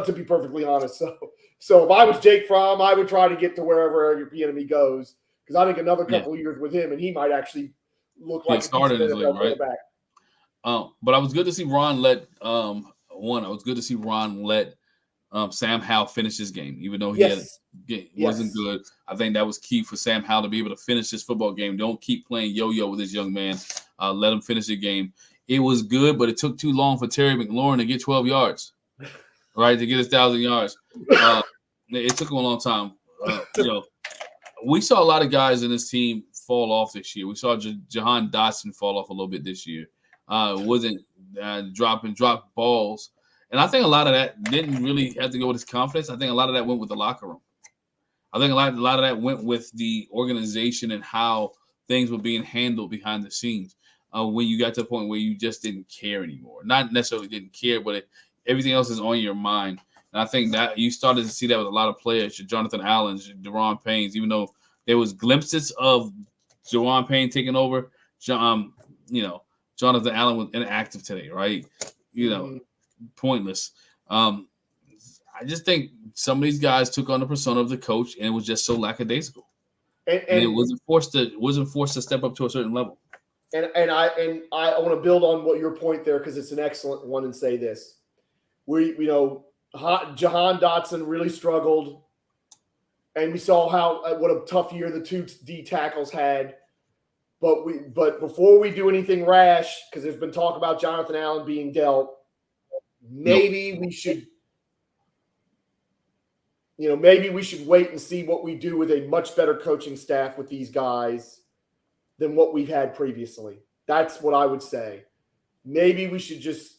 to be perfectly honest. So if I was Jake Fromm, I would try to get to wherever Eric Bieniemy goes, because I think another couple of years with him, and he might actually look like a started in the league, right? quarterback. But I was good to see Ron let Sam Howell finish his game, even though he wasn't good. I think that was key for Sam Howell to be able to finish this football game. Don't keep playing yo-yo with this young man. Let him finish the game. It was good, but it took too long for Terry McLaurin to get 12 yards, right, to get his 1,000 yards. It took him a long time. We saw a lot of guys in this team fall off this year. We saw Jahan Dotson fall off a little bit this year. Wasn't dropping balls. And I think a lot of that didn't really have to go with his confidence. I think a lot of that went with the locker room. I think a lot of that went with the organization and how things were being handled behind the scenes. When you got to the point where you just didn't care anymore. Not necessarily didn't care, but everything else is on your mind. And I think that you started to see that with a lot of players, Jonathan Allen, Daron Paynes, even though there was glimpses of Daron Payne taking over. Jonathan Allen was inactive today, right? Pointless. I just think some of these guys took on the persona of the coach, and it was just so lackadaisical. And it wasn't forced to step up to a certain level. And I want to build on what your point there, because it's an excellent one, and say this: Jahan Dotson really struggled, and we saw what a tough year the 2 D tackles had. But before we do anything rash, because there's been talk about Jonathan Allen being dealt, maybe we should wait and see what we do with a much better coaching staff with these guys than what we've had previously. That's what I would say. Maybe we should just,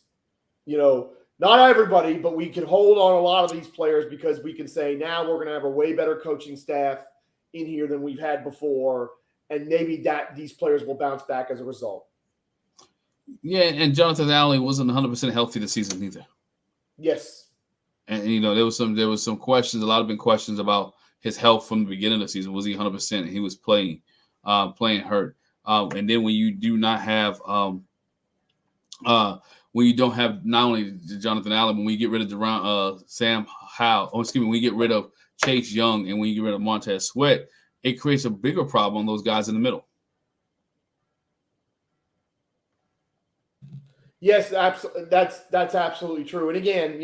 not everybody, but we can hold on a lot of these players, because we can say now we're going to have a way better coaching staff in here than we've had before. And maybe these players will bounce back as a result. Yeah, and Jonathan Allen wasn't 100% healthy this season either. Yes. And there was some questions. A lot of been questions about his health from the beginning of the season. Was he 100%? And he was playing hurt. And then when you do not have when you don't have not only Jonathan Allen, when we get rid of Sam Howell, when we get rid of Chase Young, and when you get rid of Montez Sweat, it creates a bigger problem on those guys in the middle. Yes, that's absolutely true. And again,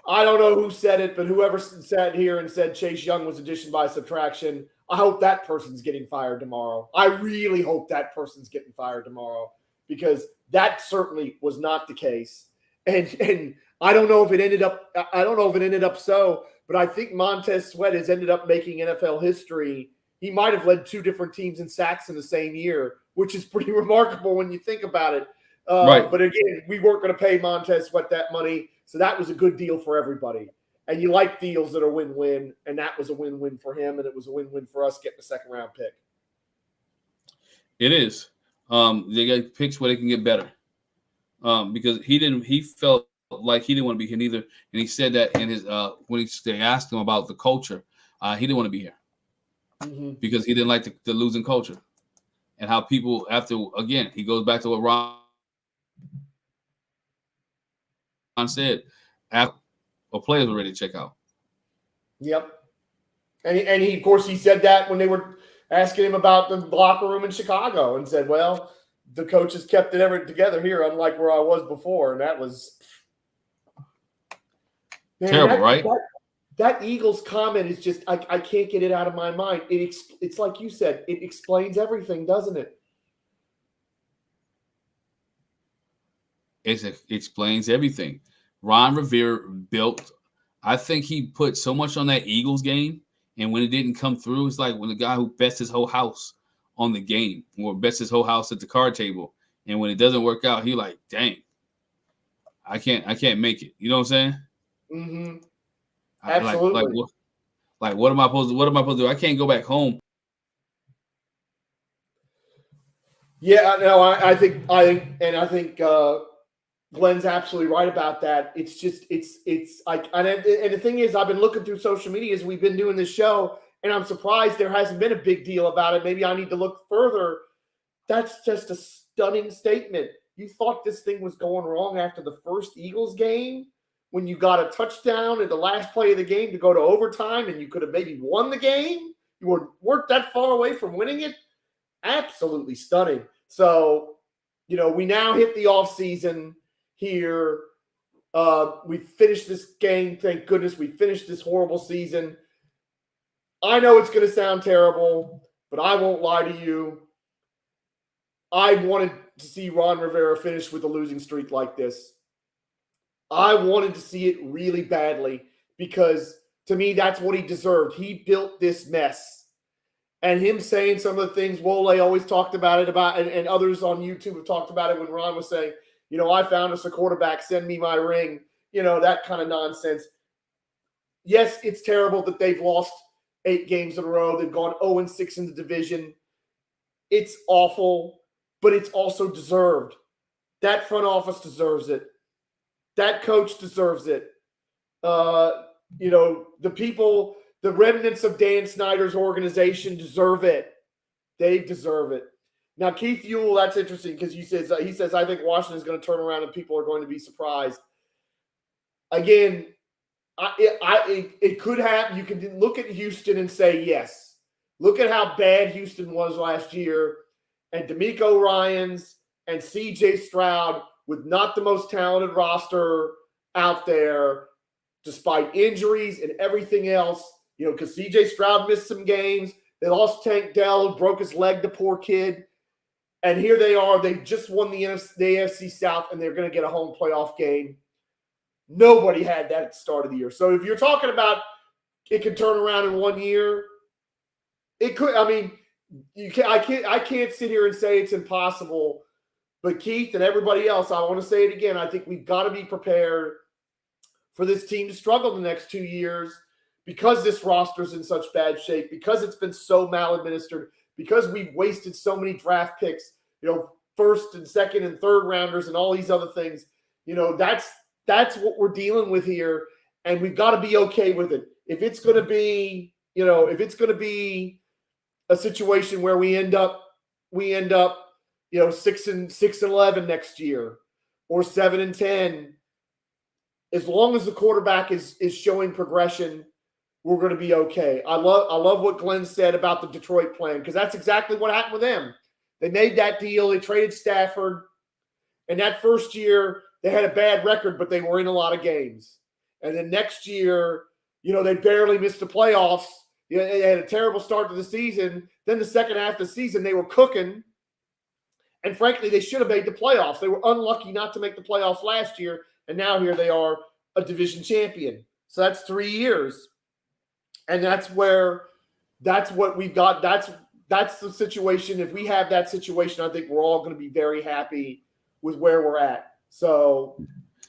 I don't know who said it, but whoever sat here and said Chase Young was addition by subtraction, I hope that person's getting fired tomorrow. I really hope that person's getting fired tomorrow, because that certainly was not the case. And I don't know if it ended up so, but I think Montez Sweat has ended up making NFL history. He might have led 2 different teams in sacks in the same year, which is pretty remarkable when you think about it. Right. But again, we weren't going to pay Montez Sweat that money, so that was a good deal for everybody. And you like deals that are win-win, and that was a win-win for him, and it was a win-win for us getting a second-round pick. It is. They got picks where they can get better. Because he felt like he didn't want to be here neither, and he said that in his when they asked him about the culture, he didn't want to be here because he didn't like the losing culture, and how people he goes back to what Ron said, after players were ready to check out. Yep. And he, of course, he said that when they were asking him about the locker room in Chicago, and said, well, the coaches kept it together here, unlike where I was before. And that was terrible, right? that Eagles comment is just I can't get it out of my mind. It's like you said, it explains everything, doesn't it? It explains everything. Ron Rivera built. I think he put so much on that Eagles game, and when it didn't come through, it's like when the guy who bets his whole house on the game or bets his whole house at the card table, and when it doesn't work out, he like, dang, I can't make it. You know what I'm saying? Mm-hmm. Absolutely. What am I supposed to do? I can't go back home. Yeah, no, I think Glenn's absolutely right about that. It's just it's like, and the thing is, I've been looking through social media as we've been doing this show, and I'm surprised there hasn't been a big deal about it. Maybe I need to look further. That's just a stunning statement. You thought this thing was going wrong after the first Eagles game when you got a touchdown at the last play of the game to go to overtime, and you could have maybe won the game. You weren't that far away from winning it. Absolutely stunning. So, we now hit the offseason here. We finished this game. Thank goodness we finished this horrible season. I know it's going to sound terrible, but I won't lie to you. I wanted to see Ron Rivera finish with a losing streak like this. I wanted to see it really badly because, to me, that's what he deserved. He built this mess. And him saying some of the things Wole always talked about it and others on YouTube have talked about it when Ron was saying, I found us a quarterback, send me my ring, that kind of nonsense. Yes, it's terrible that they've lost 8 games in a row. They've gone 0-6 in the division. It's awful, but it's also deserved. That front office deserves it. That coach deserves it. The people, the remnants of Dan Snyder's organization deserve it. They deserve it. Now, Keith Ewell, that's interesting because he says, I think Washington's going to turn around and people are going to be surprised. Again, it could happen. You can look at Houston and say, yes. Look at how bad Houston was last year. And DeMeco Ryans and C.J. Stroud with not the most talented roster out there, despite injuries and everything else. Because C.J. Stroud missed some games. They lost Tank Dell, broke his leg, the poor kid. And here they are. They just won the AFC South, and they're going to get a home playoff game. Nobody had that at the start of the year. So if you're talking about it can turn around in 1 year, it could. I mean, I can't sit here and say it's impossible. But Keith and everybody else, I want to say it again. I think we've got to be prepared for this team to struggle the next 2 years because this roster's in such bad shape, because it's been so maladministered, because we've wasted so many draft picks, first and second and third rounders and all these other things. That's what we're dealing with here, and we've got to be okay with it. If it's going to be, a situation where we end up 6-11 next year or 7-10, as long as the quarterback is showing progression, we're going to be okay. I love what Glenn said about the Detroit plan, because that's exactly what happened with them. They made that deal. They traded Stafford. And that first year, they had a bad record, but they were in a lot of games. And then next year, they barely missed the playoffs. They had a terrible start to the season. Then the second half of the season, they were cooking. And frankly, they should have made the playoffs. They were unlucky not to make the playoffs last year. And now here they are, a division champion. So that's 3 years. And that's what we've got. That's the situation. If we have that situation, I think we're all going to be very happy with where we're at. So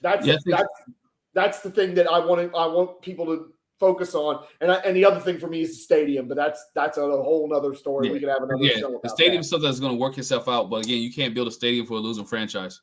that's the thing that I want people to focus on. And the other thing for me is the stadium, but that's a whole nother story. Yeah. We could have another show about the stadium that. stuff that's going to work itself out. But again, you can't build a stadium for a losing franchise.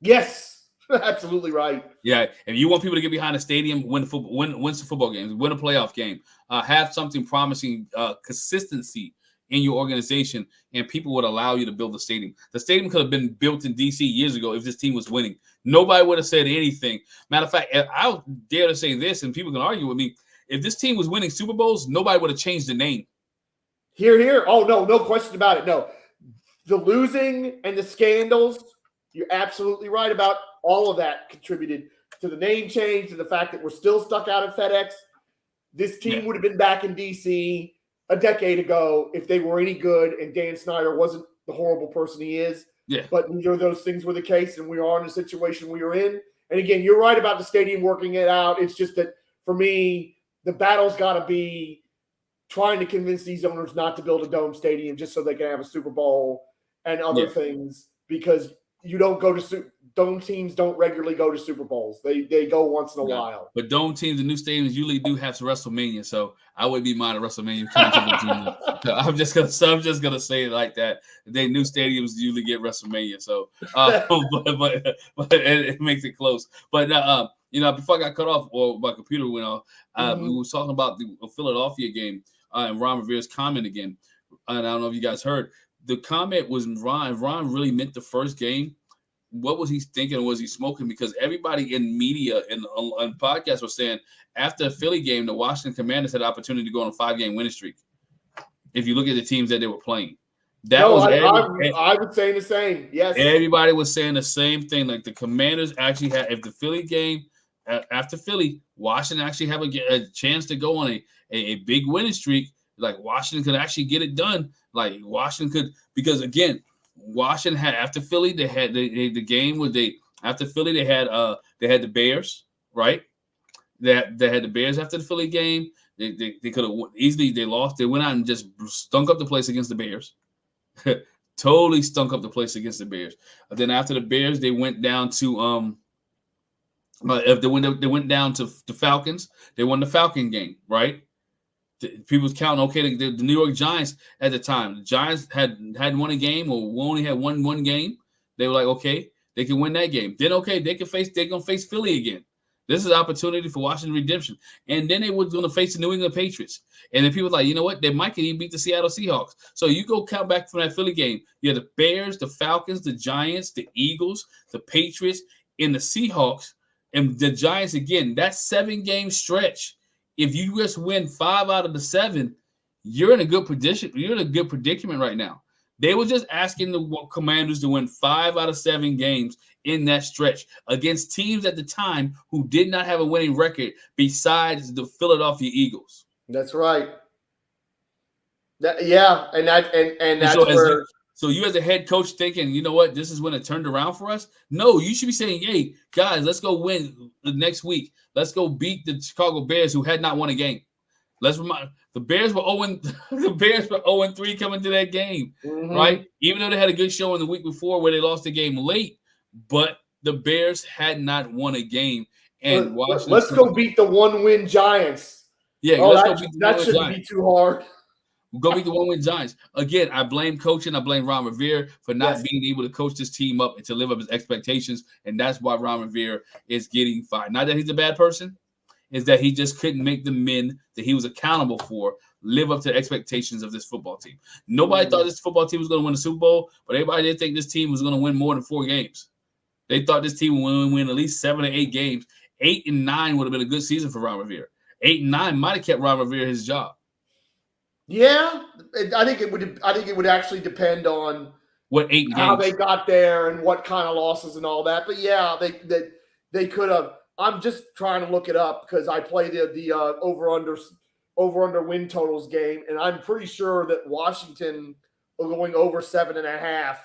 Yes. Absolutely right. Yeah, if you want people to get behind the stadium, win some football games, win a playoff game, have something promising, consistency in your organization, and people would allow you to build the stadium. The stadium could have been built in D.C. years ago if this team was winning. Nobody would have said anything. Matter of fact, I'll dare to say this, and people can argue with me. If this team was winning Super Bowls, nobody would have changed the name. Here. Oh, no question about it. No. The losing and the scandals, you're absolutely right about. All of that contributed to the name change, to the fact that we're still stuck out at FedEx. this team would have been back in DC a decade ago if they were any good and Dan Snyder wasn't the horrible person he is. Yeah. But neither of those things were the case, and we are in the situation we are in. And again, you're right about the stadium working it out. It's just that for me, the battle's got to be trying to convince these owners not to build a dome stadium just so they can have a Super Bowl and other things, because you don't go to dome teams don't regularly go to Super Bowls. They go once in a while. But dome teams, the new stadiums usually do have some WrestleMania, so I would be mad at WrestleMania. I'm just gonna say it like that. They new stadiums usually get WrestleMania, so but it makes it close. But before I got cut off or my computer went off, we were talking about the Philadelphia game and Ron Rivera's comment again. And I don't know if you guys heard. The comment was Ron really meant the first game. What was he thinking? Was he smoking? Because everybody in media and on podcasts were saying after the Philly game, the Washington Commanders had the opportunity to go on a 5-game winning streak. If you look at the teams that they were playing, I was saying the same. Yes, everybody was saying the same thing. Like the Commanders actually had, if the Philly game after Philly, Washington actually have a chance to go on a big winning streak. Like Washington could actually get it done. Like Washington could, because again, Washington had after Philly, they had the game where after Philly they had the Bears, right? They had the Bears after the Philly game. They could have easily, they lost. They went out and just stunk up the place against the Bears. Totally stunk up the place against the Bears. And then after the Bears, they went down to they went down to the Falcons. They won the Falcon game, right? People was counting, okay, the New York Giants at the time. The Giants hadn't won a game, or only had one game. They were like, okay, they can win that game. Then they're gonna face Philly again. This is an opportunity for Washington redemption. And then they were gonna face the New England Patriots. And then people were like, you know what? They might even beat the Seattle Seahawks. So you go count back from that Philly game. You have the Bears, the Falcons, the Giants, the Eagles, the Patriots, and the Seahawks, and the Giants again. That 7-game stretch. If you just win 5 out of the 7, you're in a good position. You're in a good predicament right now. They were just asking the Commanders to win 5 out of 7 games in that stretch against teams at the time who did not have a winning record besides the Philadelphia Eagles. That's right. And that's where. So you as a head coach thinking, you know what, this is when it turned around for us? No, you should be saying, hey, guys, let's go win the next week. Let's go beat the Chicago Bears, who had not won a game. Let's remind the Bears were 0-3 coming to that game, right? Even though they had a good show in the week before where they lost the game late, but the Bears had not won a game. And let's go beat the 1-win Giants. Yeah, that shouldn't be too hard. Go beat the 1-win Giants. Again, I blame coaching. I blame Ron Rivera for not being able to coach this team up and to live up his expectations. And that's why Ron Rivera is getting fired. Not that he's a bad person, is that he just couldn't make the men that he was accountable for live up to the expectations of this football team. Nobody thought this football team was going to win the Super Bowl, but everybody did think this team was going to win more than 4 games. They thought this team would win at least 7 or 8 games. 8 and 9 would have been a good season for Ron Rivera. 8 and 9 might have kept Ron Rivera his job. Yeah, I think it would actually depend on what 8 games, how they got there and what kind of losses and all that. But yeah, they could have. I'm just trying to look it up because I play the over under win totals game, and I'm pretty sure that Washington are going over 7.5.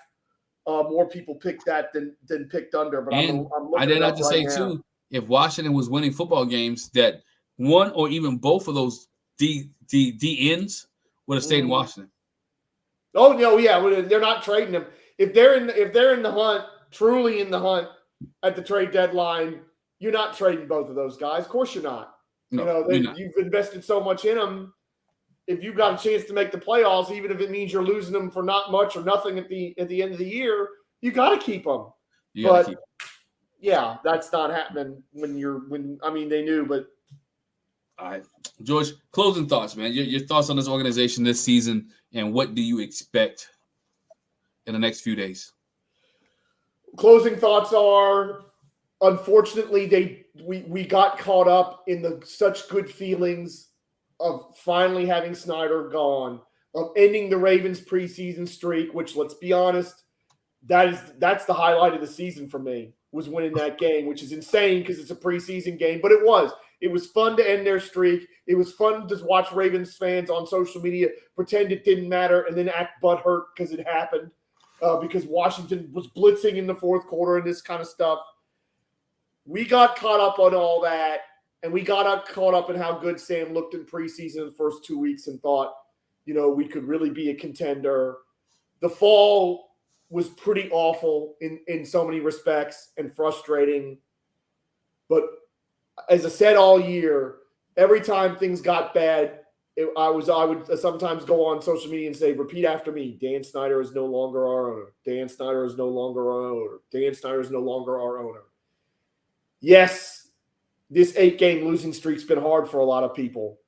More people picked that than picked under. But I'm I did have to say too, if Washington was winning football games, that one or even both of those D ends would have stayed in Washington. Oh no, yeah, they're not trading them. If they're in the hunt, truly in the hunt at the trade deadline, you're not trading both of those guys. Of course, you're not. No, You've invested so much in them. If you've got a chance to make the playoffs, even if it means you're losing them for not much or nothing at the end of the year, you got to keep them. Yeah, that's not happening they knew, but. All right, George, closing thoughts, man. Your thoughts on this organization this season, and what do you expect in the next few days? Closing thoughts are, unfortunately, we got caught up in such good feelings of finally having Snyder gone, of ending the Ravens preseason streak, which, let's be honest, that's the highlight of the season for me, was winning that game, which is insane because it's a preseason game, but it was. It was fun to end their streak. It was fun to watch Ravens fans on social media pretend it didn't matter and then act butthurt because it happened, because Washington was blitzing in the fourth quarter and this kind of stuff. We got caught up on all that, and we got caught up in how good Sam looked in preseason in the first 2 weeks and thought, we could really be a contender. The fall was pretty awful in so many respects and frustrating. But as I said all year, every time things got bad, I would sometimes go on social media and say, repeat after me, Dan Snyder is no longer our owner. Dan Snyder is no longer our owner. Dan Snyder is no longer our owner. Yes, this 8-game losing streak's been hard for a lot of people.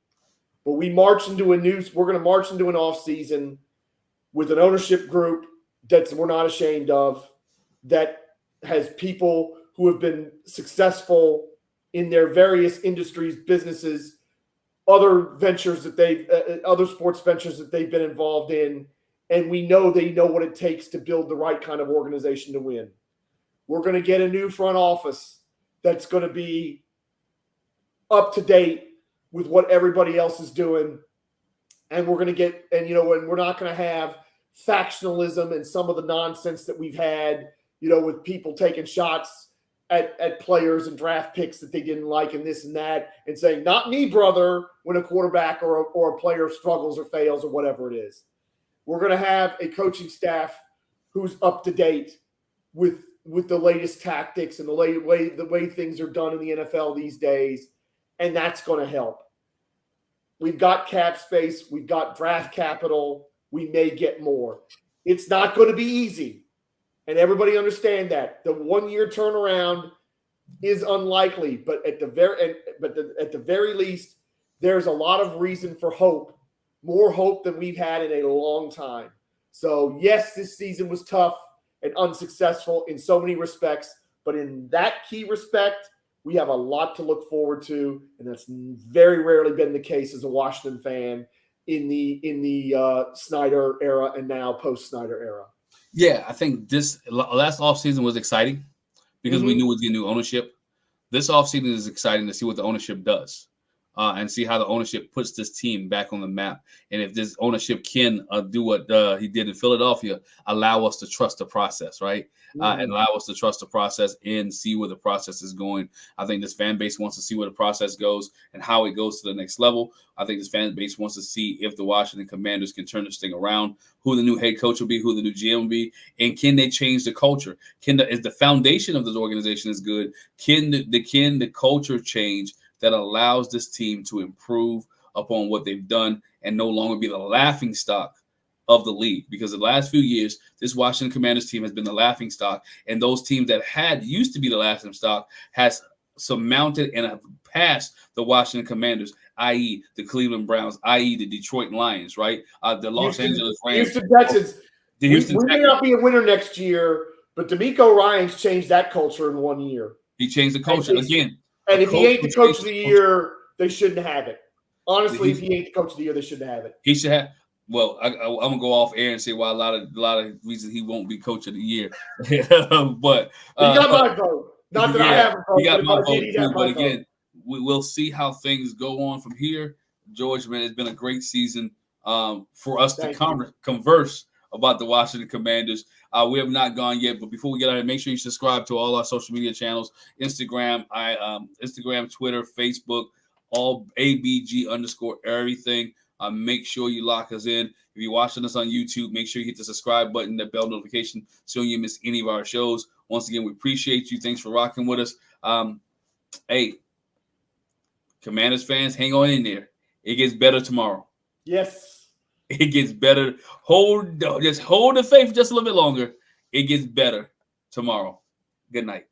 But we're going to march into an off season with an ownership group that we're not ashamed of, that has people who have been successful in their various industries, businesses, other ventures that other sports ventures that they've been involved in. And we know they know what it takes to build the right kind of organization to win. We're going to get a new front office that's going to be up to date with what everybody else is doing. And we're going to get, and we're not going to have factionalism and some of the nonsense that we've had, with people taking shots at players and draft picks that they didn't like and this and that, and saying, not me, brother, when a quarterback or a player struggles or fails or whatever it is. We're going to have a coaching staff who's up to date with the latest tactics and the way things are done in the NFL these days, and that's going to help. We've got cap space. We've got draft capital. We may get more. It's not going to be easy, and everybody understand that. The 1-year turnaround is unlikely, but at the very least, there's a lot of reason for hope, more hope than we've had in a long time. So yes, this season was tough and unsuccessful in so many respects, but in that key respect, we have a lot to look forward to, and that's very rarely been the case as a Washington fan in the Snyder era and now post-Snyder era. Yeah, I think this last offseason was exciting because we knew it was getting new ownership. This offseason is exciting to see what the ownership does and see how the ownership puts this team back on the map. And if this ownership can do what he did in Philadelphia, allow us to trust the process, right? And allow us to trust the process and see where the process is going. I think this fan base wants to see where the process goes and how it goes to the next level. I think this fan base wants to see if the Washington Commanders can turn this thing around, who the new head coach will be, who the new GM will be, and can they change the culture? Is the foundation of this organization is good? Can the culture change that allows this team to improve upon what they've done and no longer be the laughing stock of the league? Because the last few years, this Washington Commanders team has been the laughing stock, and those teams that used to be the laughing stock has surmounted and have passed the Washington Commanders, i.e. the Cleveland Browns, i.e. the Detroit Lions, right? The Los Angeles Rams. Houston Texans. We may not be a winner next year, but DeMeco Ryans changed that culture in 1 year. He changed the culture again. And if he ain't the coach of the year, they shouldn't have it. Honestly, if he ain't the coach of the year, they shouldn't have it. He should have. Well, I'm gonna go off air and say why a lot of reasons he won't be coach of the year. But he got my vote. Not that I have a vote. He got my vote too. But again, we'll see how things go on from here. George, man, it's been a great season for us to converse about the Washington Commanders. We have not gone yet, but before we get out of here, make sure you subscribe to all our social media channels: Instagram, Twitter, Facebook, all ABG_everything. Make sure you lock us in. If you're watching us on YouTube, make sure you hit the subscribe button, that bell notification, so you miss any of our shows. Once again, we appreciate you. Thanks for rocking with us. Hey, Commanders fans, hang on in there. It gets better tomorrow. Yes. It gets better. Just hold the faith just a little bit longer. It gets better tomorrow. Good night.